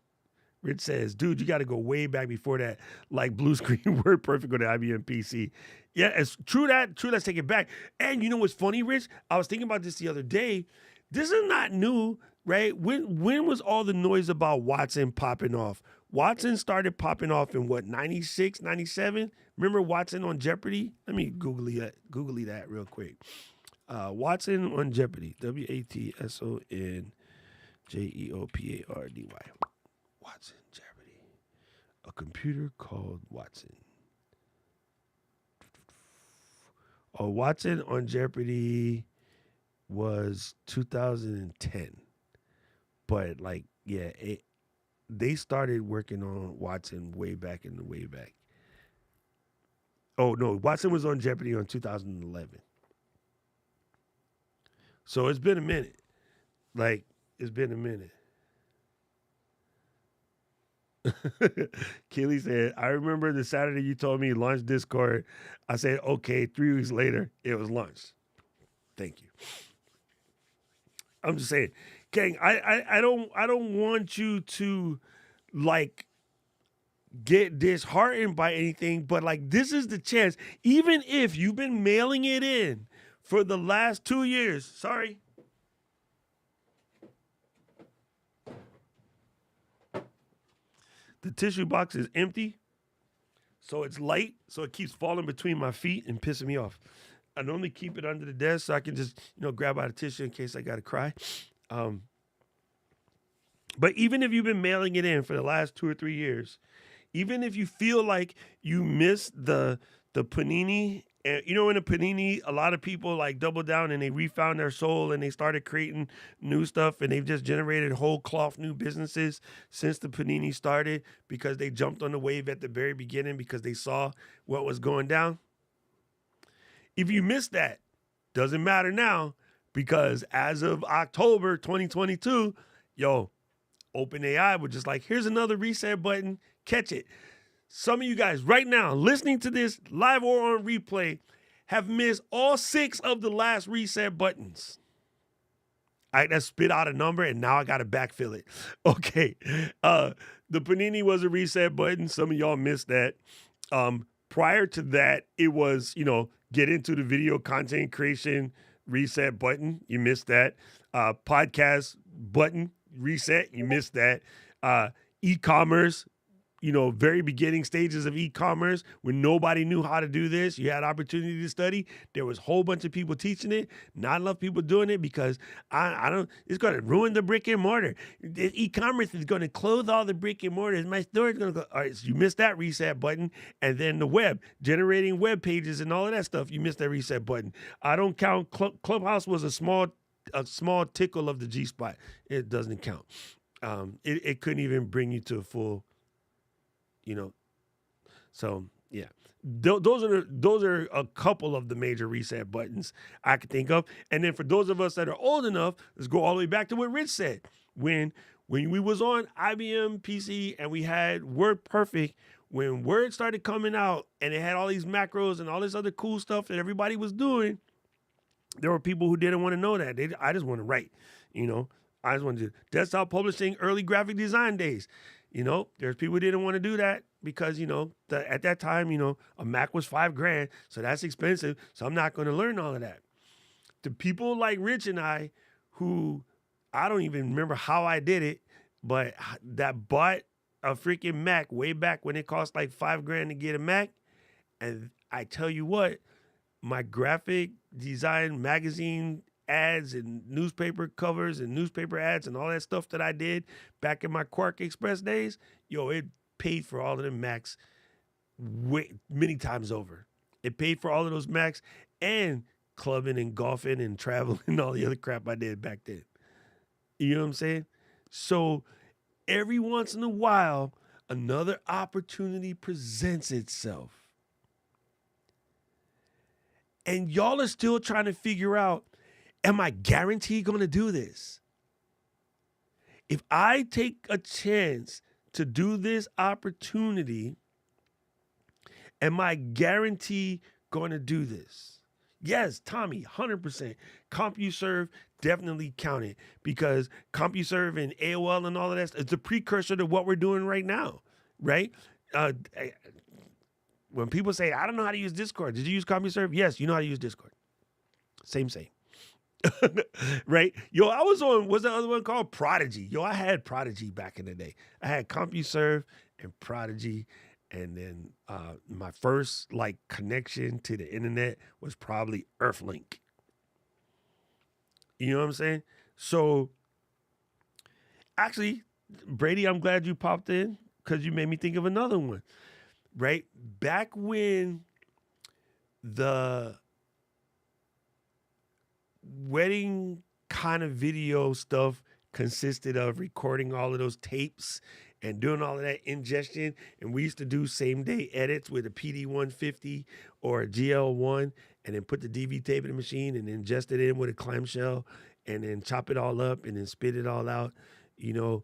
Rich says, dude, you got to go way back before that, like blue screen WordPerfect on the IBM PC. Yeah, it's true that. True, let's take it back. And you know what's funny, Rich? I was thinking about this the other day. This is not new, right? When was all the noise about Watson popping off? Watson started popping off in what, 96, 97? Remember Watson on Jeopardy? Let me googly that real quick. Watson on Jeopardy. WATSON JEOPARDY. Watson Jeopardy. A computer called Watson. Oh, Watson on Jeopardy was 2010. But like, yeah, they started working on Watson way back. Oh no, Watson was on Jeopardy on 2011. So it's been a minute. Like, it's been a minute. Keely said, I remember the Saturday you told me launch Discord. I said, okay. 3 weeks later, it was launched. Thank you. I'm just saying, Kang, I don't want you to like get disheartened by anything, but like this is the chance. Even if you've been mailing it in for the last 2 years, sorry. The tissue box is empty, so it's light, so it keeps falling between my feet and pissing me off. I normally keep it under the desk so I can just, grab out a tissue in case I got to cry. But even if you've been mailing it in for the last 2 or 3 years, even if you feel like you missed the Panini, and in a Panini, a lot of people like double down and they refound their soul and they started creating new stuff and they've just generated whole cloth new businesses since the Panini started because they jumped on the wave at the very beginning because they saw what was going down. If you missed that, doesn't matter now because as of October 2022, OpenAI was just like, here's another reset button, catch it. Some of you guys right now listening to this live or on replay have missed all 6 of the last reset buttons. I just spit out a number and now I got to backfill it. Okay. The Panini was a reset button. Some of y'all missed that. Prior to that, it was, get into the video content creation reset button. You missed that. Podcast button reset. You missed that. E-commerce, very beginning stages of e-commerce when nobody knew how to do this. You had opportunity to study. There was a whole bunch of people teaching it. Not enough people doing it because it's going to ruin the brick and mortar. The e-commerce is going to close all the brick and mortars. My store is going to go. All right, so you missed that reset button. And then the web, generating web pages and all of that stuff. You missed that reset button. I don't count. Clubhouse was a small tickle of the G-spot. It doesn't count. It couldn't even bring you to a full, so yeah, those are a couple of the major reset buttons I could think of. And then for those of us that are old enough, let's go all the way back to what Rich said. When we was on IBM PC and we had WordPerfect, when Word started coming out and it had all these macros and all this other cool stuff that everybody was doing, there were people who didn't want to know that. I just want to write, I just want to do desktop publishing, early graphic design days. There's people who didn't want to do that because, at that time, a Mac was $5,000. So that's expensive. So I'm not going to learn all of that. The people like Rich and I, who I don't even remember how I did it, but that bought a freaking Mac way back when it cost like $5,000 to get a Mac. And I tell you what, my graphic design magazine ads and newspaper covers and newspaper ads and all that stuff that I did back in my Quark Express days, it paid for all of them Macs many times over. It paid for all of those Macs and clubbing and golfing and traveling and all the other crap I did back then. You know what I'm saying? So every once in a while, another opportunity presents itself. And y'all are still trying to figure out, am I guaranteed going to do this? If I take a chance to do this opportunity, am I guaranteed going to do this? Yes, Tommy, 100%. CompuServe definitely counted because CompuServe and AOL and all of that, it's a precursor to what we're doing right now, right? When people say, I don't know how to use Discord, did you use CompuServe? Yes, you know how to use Discord. Same. Right? Yo, I was on, what's the other one called? Prodigy. Yo, I had Prodigy back in the day. I had CompuServe and Prodigy. And then my first like connection to the internet was probably Earthlink. You know what I'm saying? So actually, Brady, I'm glad you popped in because you made me think of another one. Right? Back when the wedding kind of video stuff consisted of recording all of those tapes and doing all of that ingestion. And we used to do same day edits with a PD150 or a GL1 and then put the DV tape in the machine and ingest it in with a clamshell and then chop it all up and then spit it all out. You know,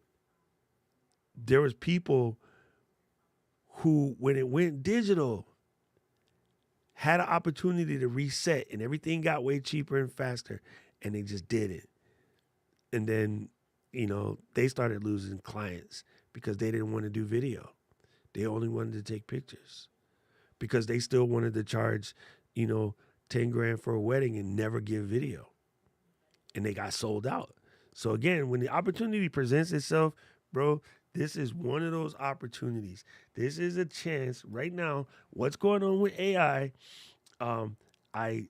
there was people who, when it went digital, had an opportunity to reset and everything got way cheaper and faster and they just did it. And then, you know, they started losing clients because they didn't want to do video. They only wanted to take pictures because they still wanted to charge, you know, 10 grand for a wedding and never give video. And they got sold out. So again, when the opportunity presents itself, bro, this is one of those opportunities. This is a chance right now. What's going on with AI? Hey,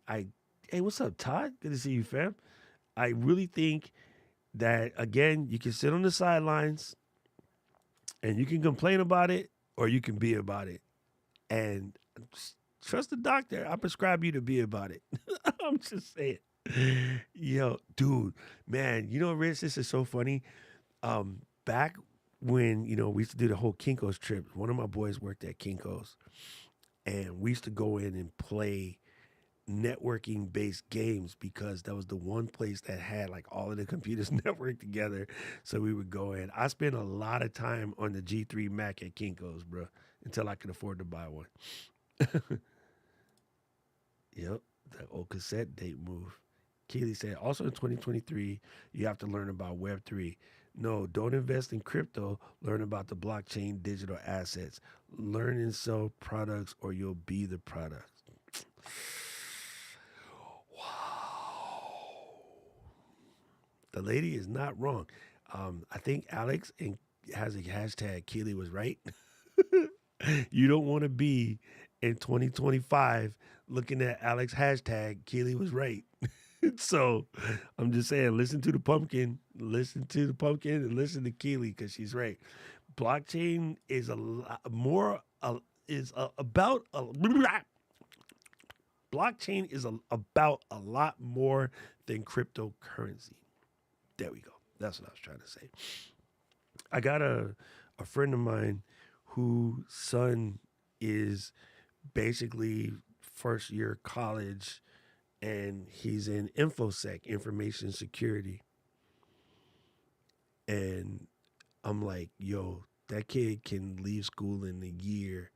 what's up, Todd? Good to see you, fam. I really think that, again, you can sit on the sidelines and you can complain about it or you can be about it. And trust the doctor. I prescribe you to be about it. I'm just saying. Yo, dude, man, you know, Rich, this is so funny. Back when, you know, we used to do the whole Kinko's trip, one of my boys worked at Kinko's and we used to go in and play networking based games because that was the one place that had like all of the computers networked together. So we would go in. I spent a lot of time on the G3 Mac at Kinko's, bro, until I could afford to buy one. Yep, that old cassette tape move. Keely said, also in 2023, you have to learn about Web3. No, don't invest in crypto. Learn about the blockchain digital assets. Learn and sell products or you'll be the product. Wow. The lady is not wrong. I think Alex has a hashtag, Keely was right. You don't want to be in 2025 looking at Alex hashtag, Keely was right. So I'm just saying, listen to the pumpkin, and listen to Keely because she's right. Blockchain is a lot more, about, blockchain is about a lot more than cryptocurrency. There we go. That's what I was trying to say. I got a friend of mine whose son is basically first year college and he's in InfoSec, information security. And I'm like, yo, that kid can leave school in a year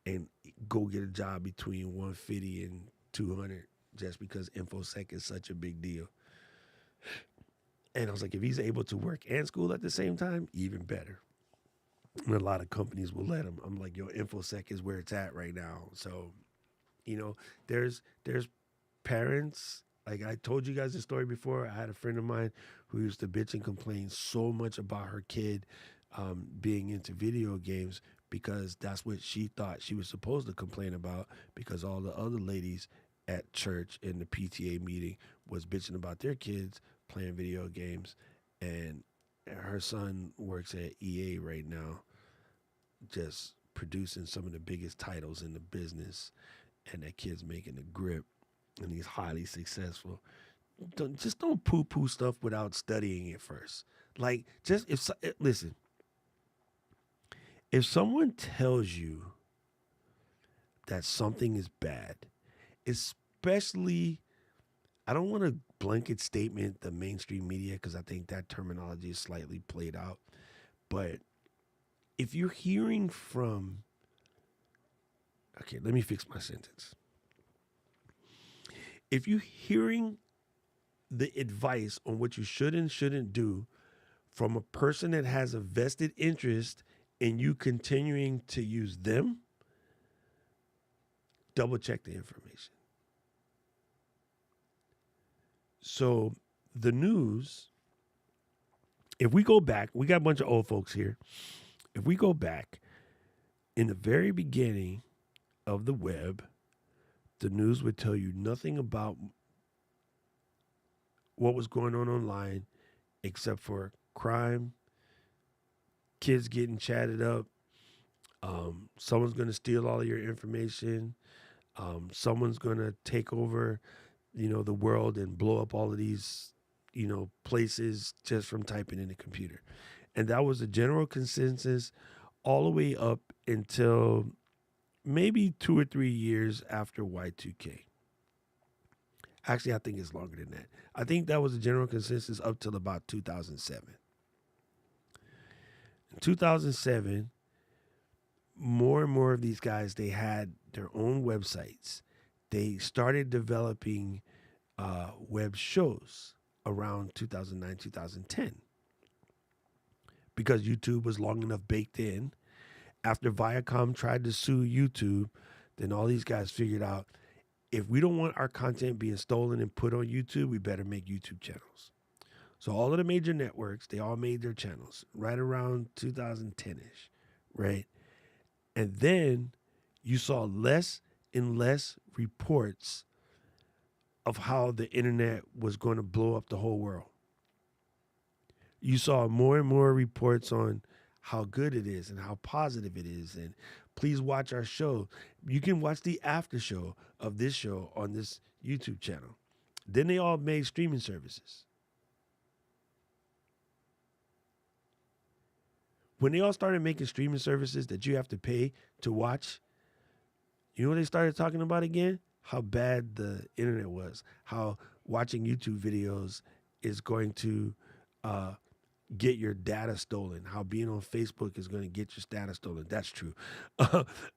and go get a job between 150 and 200 just because InfoSec is such a big deal. And I was like, if he's able to work and school at the same time, even better. And a lot of companies will let him. I'm like, yo, InfoSec is where it's at right now. So, you know, there's parents, like I told you guys the story before. I had a friend of mine who used to bitch and complain so much about her kid being into video games because that's what she thought she was supposed to complain about because all the other ladies at church in the PTA meeting was bitching about their kids playing video games. And her son works at EA right now, just producing some of the biggest titles in the business. And that kid's making a grip and he's highly successful. Don't poo-poo stuff without studying it first. Like, listen, if someone tells you that something is bad, especially, I don't want to blanket statement the mainstream media because I think that terminology is slightly played out. But if you're hearing from, okay, let me fix my sentence. If you're hearing the advice on what you should and shouldn't do from a person that has a vested interest in you continuing to use them, double check the information. So the news, if we go back, we got a bunch of old folks here. If we go back in the very beginning of the web, the news would tell you nothing about what was going on online except for crime, kids getting chatted up, someone's going to steal all of your information, someone's going to take over, the world and blow up all of these, places just from typing in a computer. And that was a general consensus all the way up until maybe 2 or 3 years after Y2K. Actually, I think it's longer than that. I think that was a general consensus up till about 2007. In 2007, more and more of these guys, they had their own websites. They started developing web shows around 2009, 2010. Because YouTube was long enough baked in. After Viacom tried to sue YouTube, then all these guys figured out, if we don't want our content being stolen and put on YouTube, we better make YouTube channels. So all of the major networks, they all made their channels right around 2010-ish, right? And then you saw less and less reports of how the internet was going to blow up the whole world. You saw more and more reports on how good it is and how positive it is. And please watch our show. You can watch the after show of this show on this YouTube channel. Then they all made streaming services. When they all started making streaming services that you have to pay to watch, you know what they started talking about again? How bad the internet was. How watching YouTube videos is going to get your data stolen. How being on Facebook is going to get your data stolen. That's true.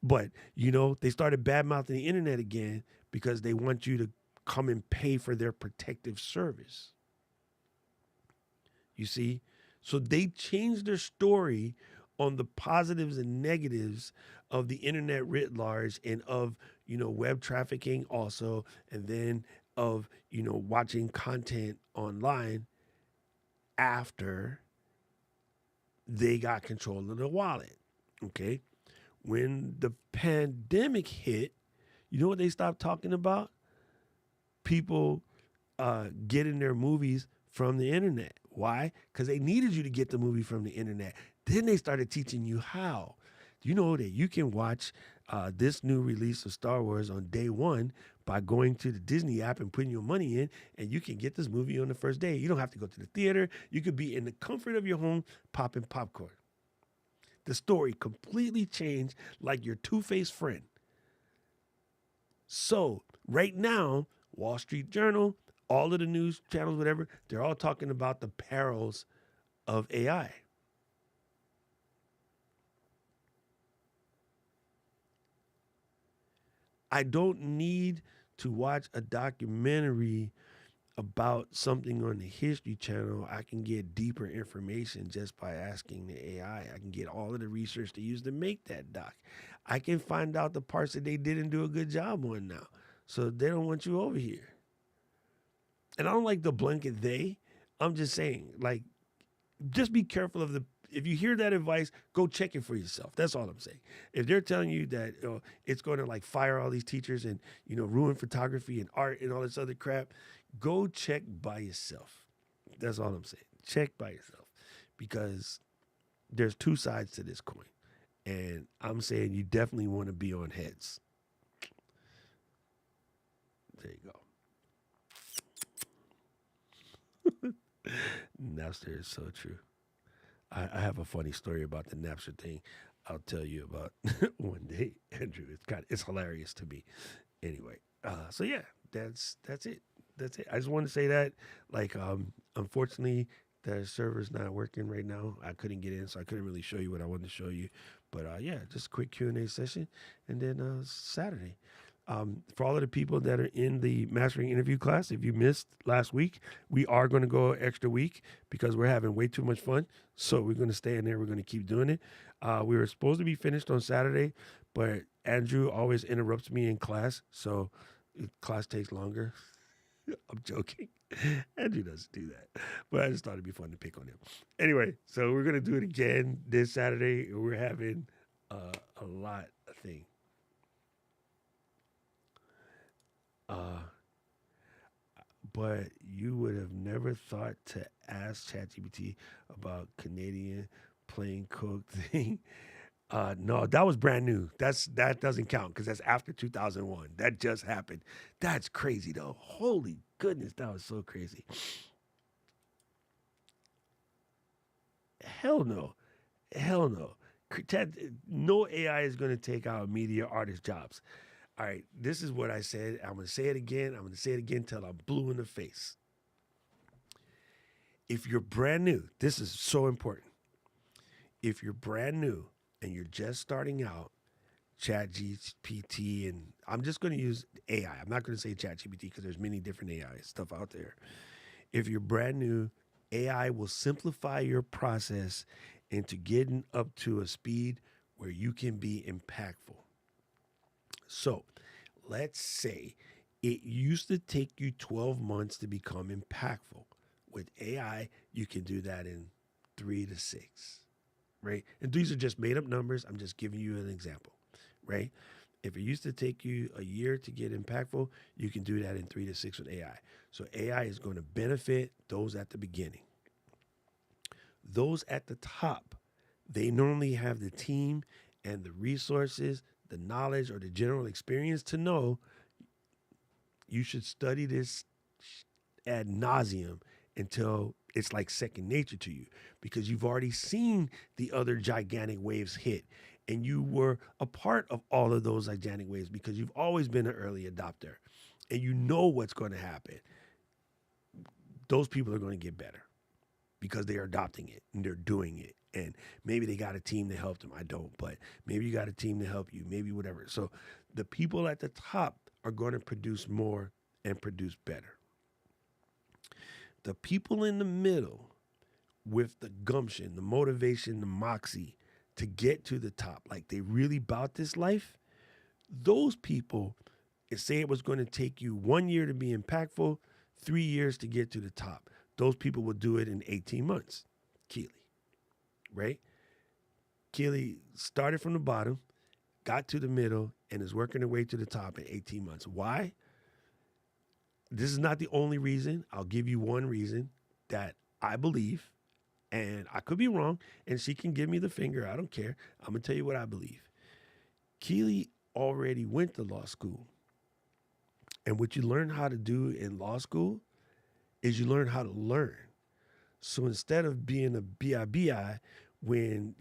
But, they started bad-mouthing the internet again because they want you to come and pay for their protective service. You see? So they changed their story on the positives and negatives of the internet writ large and of, web trafficking also, and then of, watching content online after they got control of the wallet. Okay. When the pandemic hit, you know what they stopped talking about? People getting their movies from the internet. Why? Because they needed you to get the movie from the internet. Then they started teaching you how. You know that you can watch this new release of Star Wars on day one by going to the Disney app and putting your money in, and you can get this movie on the first day. You don't have to go to the theater. You could be in the comfort of your home popping popcorn. The story completely changed like your two-faced friend. So right now, Wall Street Journal, all of the news channels, whatever, they're all talking about the perils of AI. I don't need to watch a documentary about something on the History Channel. I can get deeper information just by asking the AI. I can get all of the research they use to make that doc. I can find out the parts that they didn't do a good job on now. So they don't want you over here. And I don't like the blanket they. I'm just saying, just be careful of if you hear that advice, go check it for yourself. That's all I'm saying. If they're telling you that it's going to fire all these teachers and, ruin photography and art and all this other crap, go check by yourself. That's all I'm saying. Check by yourself, because there's two sides to this coin. And I'm saying you definitely want to be on heads. There you go. Napster is so true. I have a funny story about the Napster thing I'll tell you about one day, Andrew. It's hilarious to me. Anyway, so yeah, that's it. That's it. I just want to say that. Like, unfortunately, the server's not working right now. I couldn't get in, so I couldn't really show you what I wanted to show you. But yeah, just a quick Q&A session, and then Saturday. For all of the people that are in the mastering interview class, if you missed last week, we are going to go extra week because we're having way too much fun. So we're going to stay in there. We're going to keep doing it. We were supposed to be finished on Saturday, but Andrew always interrupts me in class, so class takes longer. I'm joking. Andrew doesn't do that. But I just thought it'd be fun to pick on him. Anyway, so we're going to do it again this Saturday. We're having a lot of things. But you would have never thought to ask ChatGPT about Canadian plain cooked thing. No, that was brand new. That doesn't count because that's after 2001. That just happened. That's crazy though. Holy goodness, that was so crazy. Hell no, hell no. No AI is going to take out media artist jobs. All right, this is what I said. I'm going to say it again. I'm going to say it again till I'm blue in the face. If you're brand new, this is so important. If you're brand new and you're just starting out, ChatGPT, and I'm just going to use AI. I'm not going to say ChatGPT because there's many different AI stuff out there. If you're brand new, AI will simplify your process into getting up to a speed where you can be impactful. So let's say it used to take you 12 months to become impactful. With AI, you can do that in 3 to 6, right? And these are just made up numbers. I'm just giving you an example, right? If it used to take you a year to get impactful, you can do that in 3 to 6 with AI. So AI is going to benefit those at the beginning. Those at the top, they normally have the team and the resources, the knowledge, or the general experience to know you should study this ad nauseum until it's like second nature to you because you've already seen the other gigantic waves hit and you were a part of all of those gigantic waves because you've always been an early adopter and you know what's going to happen. Those people are going to get better because they're adopting it and they're doing it. And maybe they got a team to help them. I don't, but maybe you got a team to help you, maybe whatever. So the people at the top are going to produce more and produce better. The people in the middle with the gumption, the motivation, the moxie to get to the top, like they really about this life, those people, say it was going to take you 1 year to be impactful, 3 years to get to the top. Those people will do it in 18 months. Keely, right? Keely started from the bottom, got to the middle, and is working her way to the top in 18 months. Why? This is not the only reason. I'll give you one reason that I believe, and I could be wrong, and she can give me the finger. I don't care. I'm going to tell you what I believe. Keely already went to law school. And what you learn how to do in law school is you learn how to learn. So instead of being a BIBI when,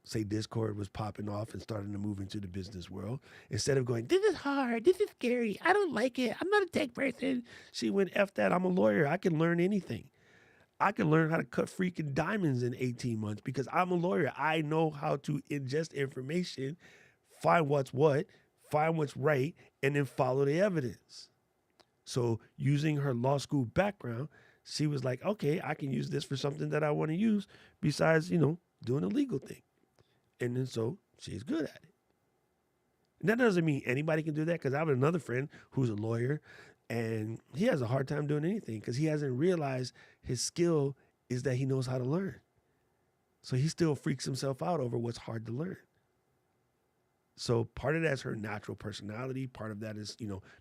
say Discord was popping off and starting to move into the business world, instead of going, this is hard, this is scary, I don't like it, I'm not a tech person, she went, F that, I'm a lawyer, I can learn anything. I can learn how to cut freaking diamonds in 18 months because I'm a lawyer. I know how to ingest information, find what's what, find what's right, and then follow the evidence. So using her law school background, she was like, okay, I can use this for something that I want to use besides, doing a legal thing. And then so she's good at it. And that doesn't mean anybody can do that because I have another friend who's a lawyer and he has a hard time doing anything because he hasn't realized his skill is that he knows how to learn. So he still freaks himself out over what's hard to learn. So part of that's her natural personality. Part of that is,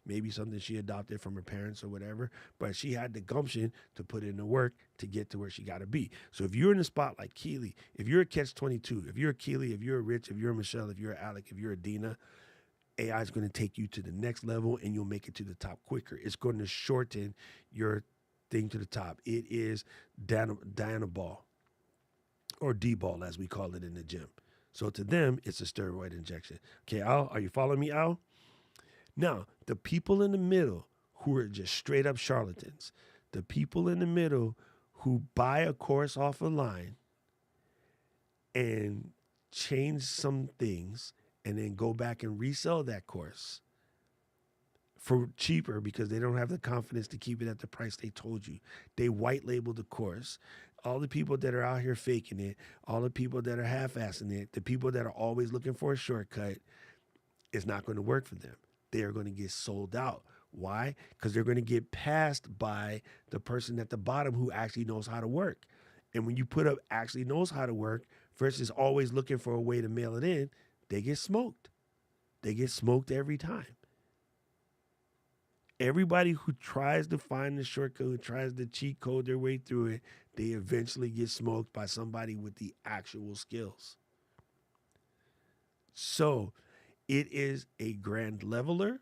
maybe something she adopted from her parents or whatever. But she had the gumption to put in the work to get to where she got to be. So if you're in a spot like Keely, if you're a Catch-22, if you're a Keely, if you're a Rich, if you're a Michelle, if you're a Alec, if you're a Dina, AI is going to take you to the next level and you'll make it to the top quicker. It's going to shorten your thing to the top. It is Diana Ball, or D-ball as we call it in the gym. So to them, it's a steroid injection. Okay, Al, are you following me, Al? Now, the people in the middle who are just straight up charlatans. The people in the middle who buy a course off a line and change some things and then go back and resell that course for cheaper because they don't have the confidence to keep it at the price they told you. They white labeled the course. All the people that are out here faking it, all the people that are half-assing it, the people that are always looking for a shortcut, it's not going to work for them. They are going to get sold out. Why? Because they're going to get passed by the person at the bottom who actually knows how to work. And when you put up actually knows how to work versus always looking for a way to mail it in, they get smoked. They get smoked every time. Everybody who tries to find the shortcut, who tries to cheat code their way through it, they eventually get smoked by somebody with the actual skills. So it is a grand leveler.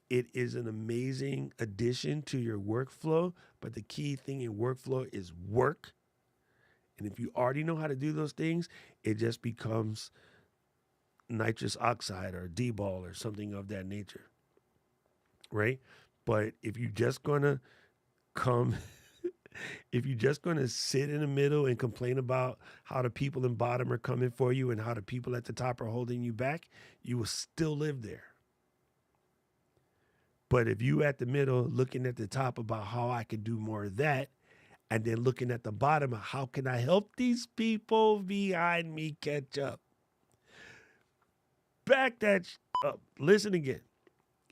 It is an amazing addition to your workflow, but the key thing in workflow is work. And if you already know how to do those things, it just becomes nitrous oxide or D-ball or something of that nature. Right? But if you're just gonna if you're just gonna sit in the middle and complain about how the people in bottom are coming for you and how the people at the top are holding you back, you will still live there. But if you at the middle looking at the top about how I can do more of that, and then looking at the bottom of how can I help these people behind me catch up? Back that up. Listen again.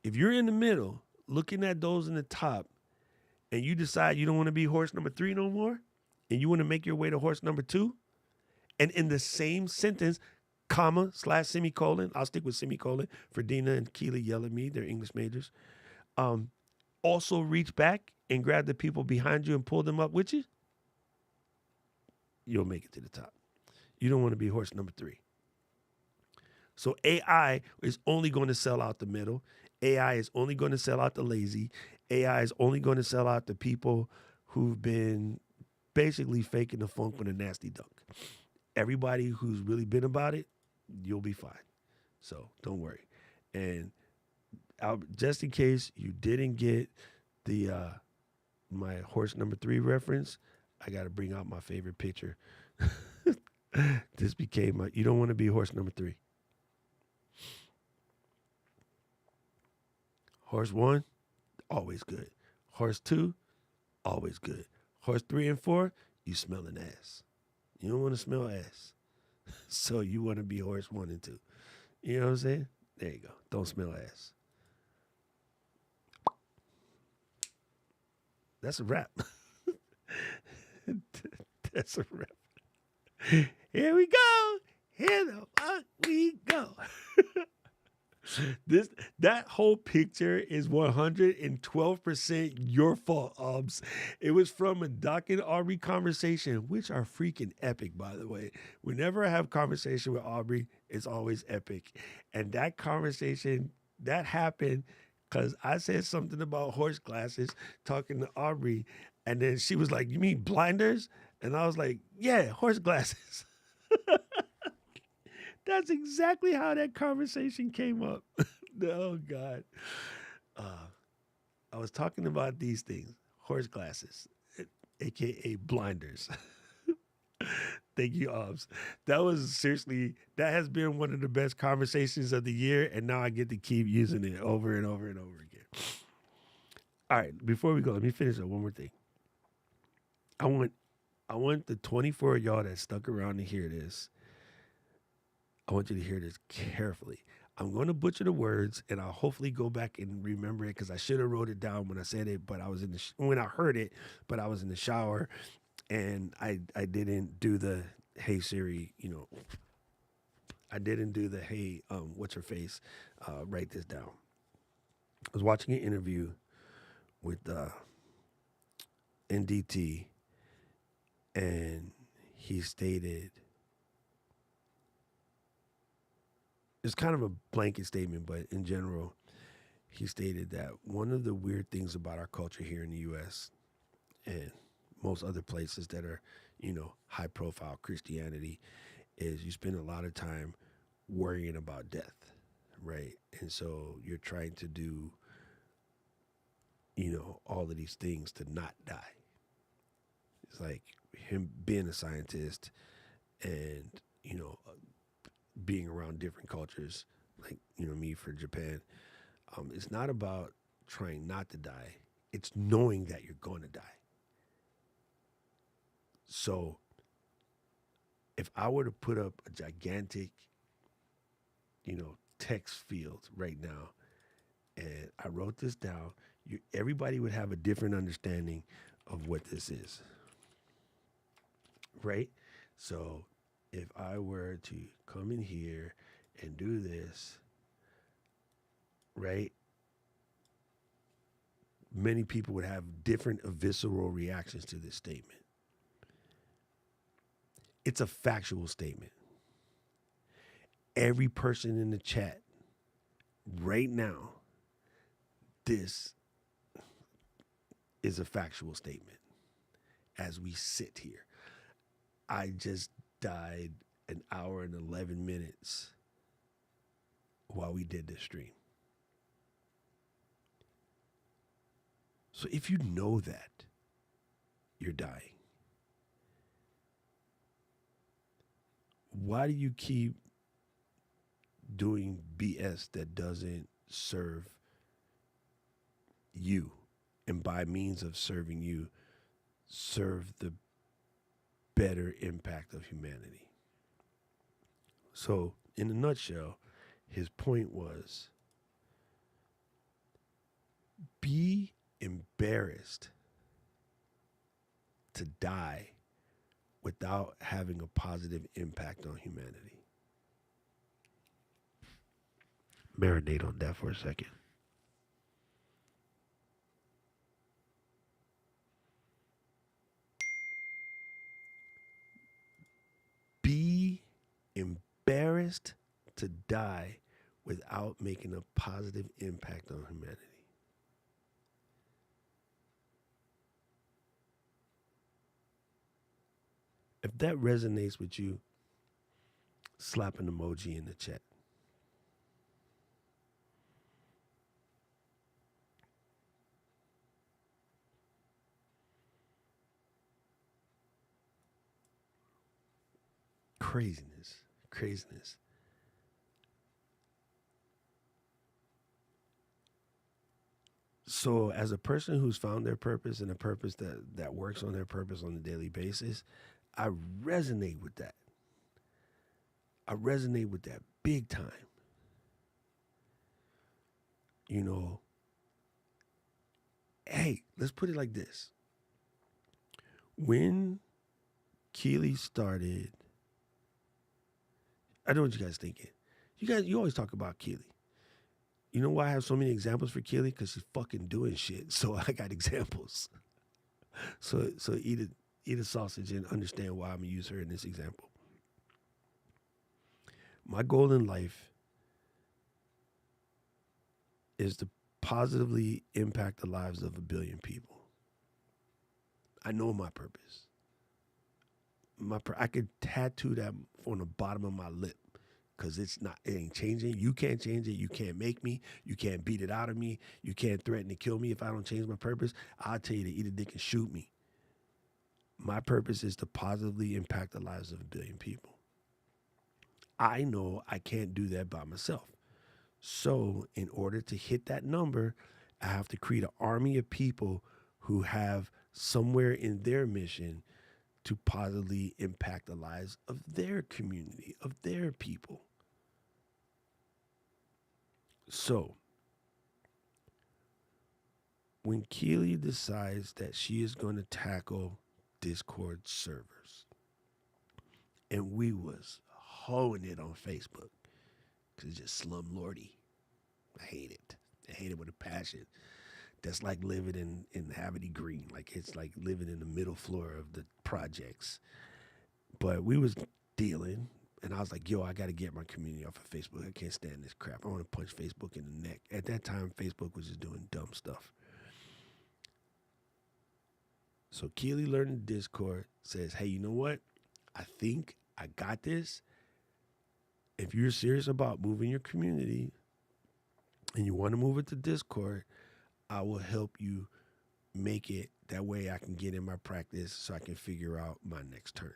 If you're in the middle, looking at those in the top, and you decide you don't want to be horse number 3 no more, and you want to make your way to horse number 2, and in the same sentence, comma, / semicolon, I'll stick with semicolon for Dina and Keely yell at me, they're English majors, also reach back and grab the people behind you and pull them up with you, you'll make it to the top. You don't want to be horse number 3. So AI is only going to sell out the middle. AI is only going to sell out the lazy. AI is only going to sell out the people who've been basically faking the funk with a nasty dunk. Everybody who's really been about it, you'll be fine. So don't worry. And just in case you didn't get the my horse number 3 reference, I got to bring out my favorite picture. This became you don't want to be horse number 3. Horse 1, always good. Horse 2, always good. Horse 3 and 4, you smelling ass. You don't want to smell ass. So you want to be horse 1 and 2. You know what I'm saying? There you go. Don't smell ass. That's a wrap. That's a wrap. Here we go. Here the fuck we go. That whole picture is 112% your fault, Obs. It was from a Doc and Aubrey conversation, which are freaking epic, by the way. Whenever I have conversation with Aubrey, it's always epic. And that conversation, that happened because I said something about horse glasses talking to Aubrey, and then she was like, "You mean blinders?" And I was like, "Yeah, horse glasses." That's exactly how that conversation came up. Oh, God. I was talking about these things, horse glasses, a.k.a. blinders. Thank you, Obs. That has been one of the best conversations of the year, and now I get to keep using it over and over and over again. All right, before we go, let me finish up one more thing. I want the 24 of y'all that stuck around to hear this. I want you to hear this carefully. I'm going to butcher the words, and I'll hopefully go back and remember it because I should have wrote it down when I said it, but I was when I heard it, but I was in the shower, and I didn't do the hey Siri, I didn't do the hey what's her face, write this down. I was watching an interview with NDT, and he stated. It's kind of a blanket statement, but in general, he stated that one of the weird things about our culture here in the U.S. and most other places that are, high-profile Christianity is you spend a lot of time worrying about death, right? And so you're trying to do all of these things to not die. It's like him being a scientist and, being around different cultures, like, me for Japan. It's not about trying not to die, it's knowing that you're going to die. So if I were to put up a gigantic, text field right now, and I wrote this down, everybody would have a different understanding of what this is, right? So if I were to come in here and do this, right, many people would have different visceral reactions to this statement. It's a factual statement. Every person in the chat right now, this is a factual statement as we sit here. I just died an hour and 11 minutes while we did this stream. So if you know that you're dying, why do you keep doing BS that doesn't serve you? And by means of serving you, serve the better impact of humanity. So, in a nutshell, his point was be embarrassed to die without having a positive impact on humanity. Marinate on that for a second. Be embarrassed to die without making a positive impact on humanity. If that resonates with you, slap an emoji in the chat. Craziness. So as a person who's found their purpose and a purpose that works on their purpose on a daily basis, I resonate with that. I resonate with that big time. Hey, let's put it like this. When Keely started, I know what you guys thinking. You always talk about Keely. You know why I have so many examples for Keely? Because she's fucking doing shit. So I got examples. So eat a sausage and understand why I'm gonna use her in this example. My goal in life is to positively impact the lives of 1 billion people. I know my purpose. I could tattoo that on the bottom of my lip because it ain't changing. You can't change it. You can't make me. You can't beat it out of me. You can't threaten to kill me if I don't change my purpose. I'll tell you to eat a dick and shoot me. My purpose is to positively impact the lives of 1 billion people. I know I can't do that by myself. So in order to hit that number, I have to create an army of people who have somewhere in their mission to positively impact the lives of their community, of their people. So when Keely decides that she is going to tackle Discord servers, and we was hoeing it on Facebook, because it's just slumlordy. I hate it. I hate it with a passion. That's like living in Havity Green. Like it's like living in the middle floor of the projects. But we was dealing, and I was like, yo, I got to get my community off of Facebook. I can't stand this crap. I want to punch Facebook in the neck. At that time, Facebook was just doing dumb stuff. So Keely learned Discord, says, hey, you know what? I think I got this. If you're serious about moving your community and you want to move it to Discord, I will help you make it. That way I can get in my practice so I can figure out my next turn.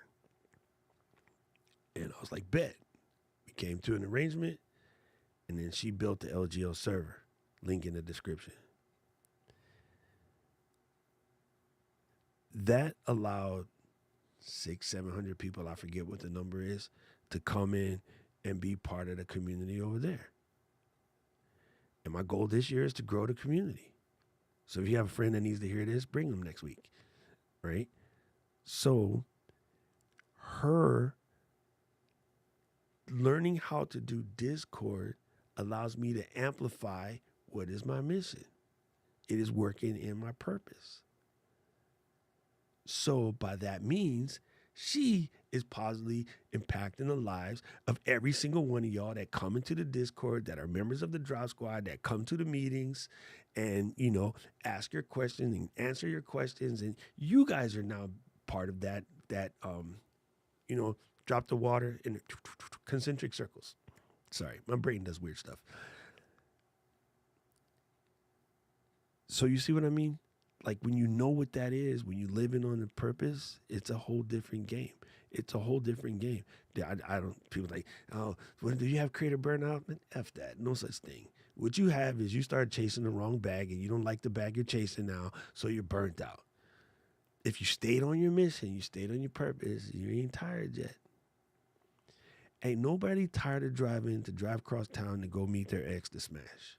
And I was like, bet. We came to an arrangement, and then she built the LGO server. Link in the description. That allowed 600-700 people, I forget what the number is, to come in and be part of the community over there. And my goal this year is to grow the community. So if you have a friend that needs to hear this, bring them next week, right? So her learning how to do Discord allows me to amplify what is my mission. It is working in my purpose. So by that means, she is positively impacting the lives of every single one of y'all that come into the Discord, that are members of the Drop Squad, that come to the meetings and, ask your questions and answer your questions. And you guys are now part of that drop the water in concentric circles. Sorry, my brain does weird stuff. So you see what I mean? Like when you know what that is, when you live in on the purpose, it's a whole different game. It's a whole different game. I don't, people like, oh, when do you have creative burnout? F that, no such thing. What you have is you start chasing the wrong bag and you don't like the bag you're chasing now, so you're burnt out. If you stayed on your mission, you stayed on your purpose, you ain't tired yet. Ain't nobody tired of driving to drive across town to go meet their ex to smash.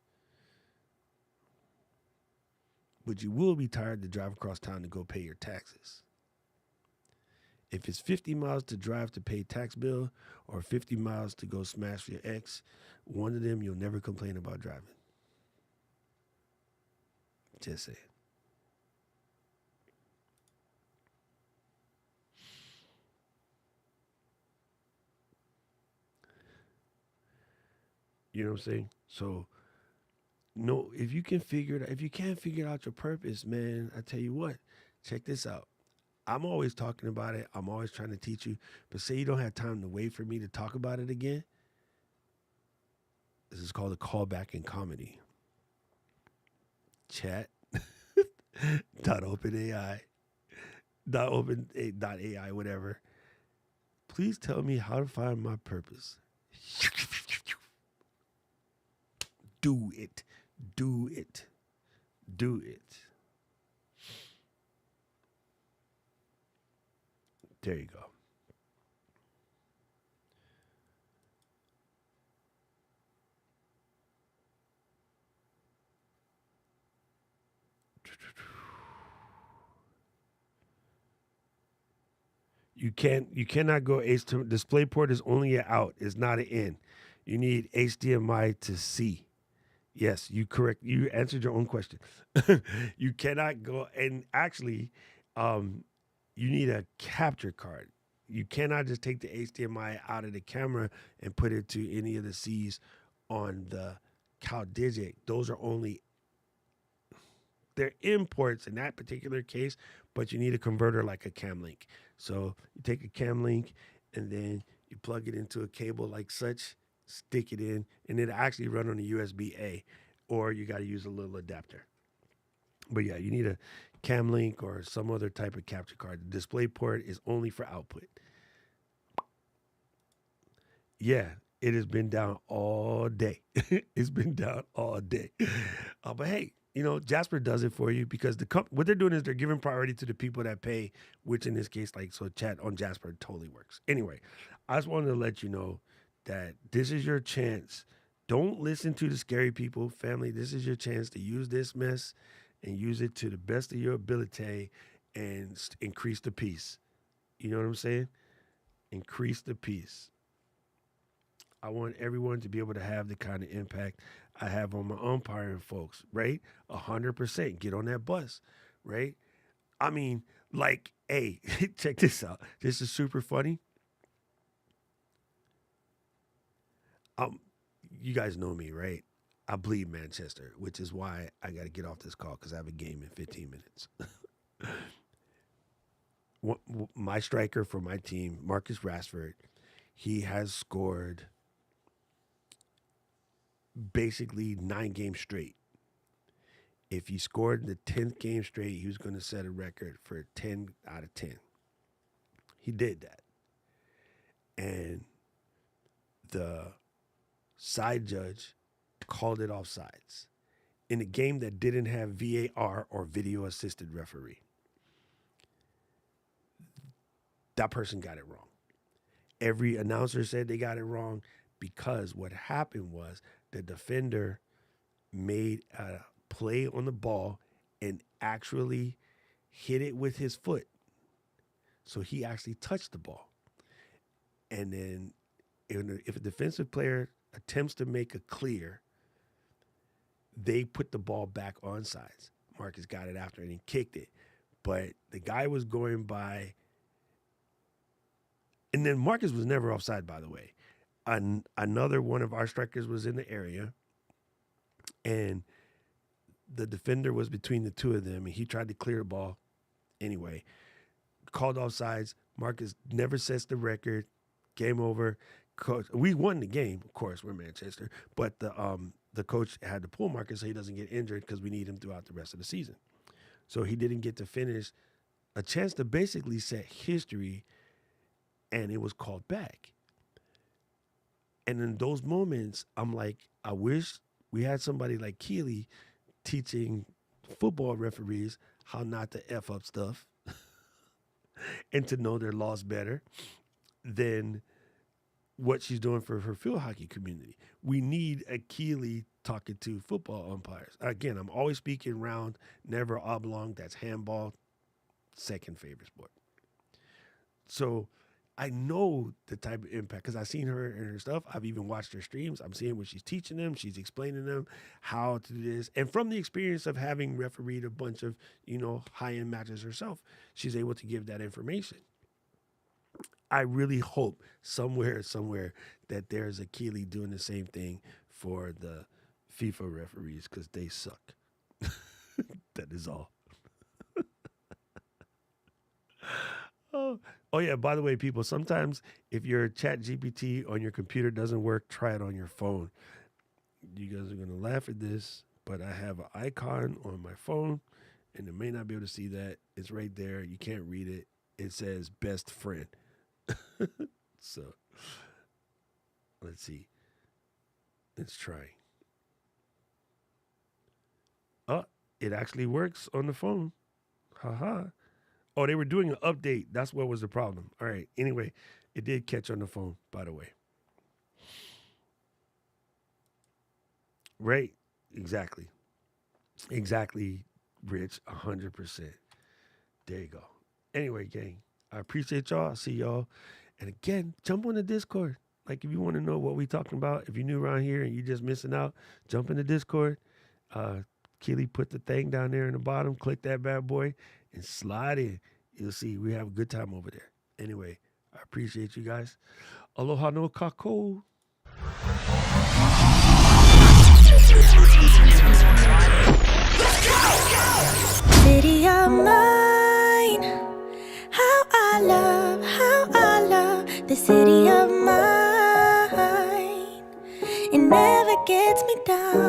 But you will be tired to drive across town to go pay your taxes. If it's 50 miles to drive to pay tax bill or 50 miles to go smash your ex, one of them you'll never complain about driving. Just saying. You know what I'm saying? So, no, if you can figure it out, if you can't figure out your purpose, man, I tell you what, check this out. I'm always talking about it. I'm always trying to teach you. But say you don't have time to wait for me to talk about it again. This is called a callback in comedy. Chat. .openai. .ai, whatever. Please tell me how to find my purpose. Do it. Do it. Do it. There you go. You cannot go DisplayPort is only an out, it's not an in. You need HDMI to C. Yes, you answered your own question. You cannot go, and actually, you need a capture card. You cannot just take the HDMI out of the camera and put it to any of the C's on the CalDigit. Those are only, they're imports in that particular case, but you need a converter like a Camlink. So you take a Camlink and then you plug it into a cable like such, stick it in, and it'll actually run on a USB-A, or you got to use a little adapter. But yeah, you need a Camlink or some other type of capture card. The DisplayPort is only for output. Yeah, it has been down all day. It's been down all day. But hey, Jasper does it for you because what they're doing is they're giving priority to the people that pay, which in this case, so chat on Jasper totally works. Anyway, I just wanted to let you know that this is your chance. Don't listen to the scary people, family. This is your chance to use this mess and use it to the best of your ability and increase the peace. You know what I'm saying? Increase the peace. I want everyone to be able to have the kind of impact I have on my umpiring folks, right? 100%. Get on that bus, right? I mean, hey, check this out. This is super funny. You guys know me, right? I bleed Manchester, which is why I got to get off this call because I have a game in 15 minutes. My striker for my team, Marcus Rashford, he has scored basically 9 games straight. if he scored the 10th game straight, he was going to set a record for 10 out of 10. He did that. And the side judge called it offsides in a game that didn't have VAR or video assisted referee. That person got it wrong. Every announcer said they got it wrong because what happened was the defender made a play on the ball and actually hit it with his foot. So he actually touched the ball. And then if a defensive player attempts to make a clear, they put the ball back on sides. Marcus got it after and he kicked it. But the guy was going by. And then Marcus was never offside, by the way. Another one of our strikers was in the area. And the defender was between the two of them. And he tried to clear the ball. Anyway, called offsides. Marcus never sets the record. Game over. We won the game, of course. We're Manchester. But the coach had to pull Marcus so he doesn't get injured because we need him throughout the rest of the season. So he didn't get to finish a chance to basically set history, and it was called back. And in those moments, I'm like, I wish we had somebody like Keely teaching football referees how not to F up stuff and to know their laws better than what she's doing for her field hockey community. We need a Keely talking to football umpires. Again, I'm always speaking round, never oblong. That's handball, second favorite sport. So I know the type of impact because I've seen her and her stuff. I've even watched her streams. I'm seeing what she's teaching them. She's explaining them how to do this. And from the experience of having refereed a bunch of, high-end matches herself, she's able to give that information. I really hope somewhere that there's a Keely doing the same thing for the FIFA referees because they suck. That is all. Oh, yeah, by the way, people, sometimes if your ChatGPT on your computer doesn't work, try it on your phone. You guys are going to laugh at this, but I have an icon on my phone, and you may not be able to see that. It's right there. You can't read it. It says best friend. So, let's see. Let's try. Oh, it actually works on the phone. Haha. Oh, they were doing an update. That's what was the problem. All right. Anyway, it did catch on the phone, by the way. Right. Exactly. Exactly, Rich. 100%. There you go. Anyway, gang, I appreciate y'all. I see y'all. And again, jump on the Discord. Like, if you want to know what we talking about, if you're new around here and you're just missing out, jump in the Discord. Keely put the thing down there in the bottom. Click that bad boy and slide in. You'll see we have a good time over there. Anyway, I appreciate you guys. Aloha no kako. City of mine, how I love the city of mine. It never gets me down.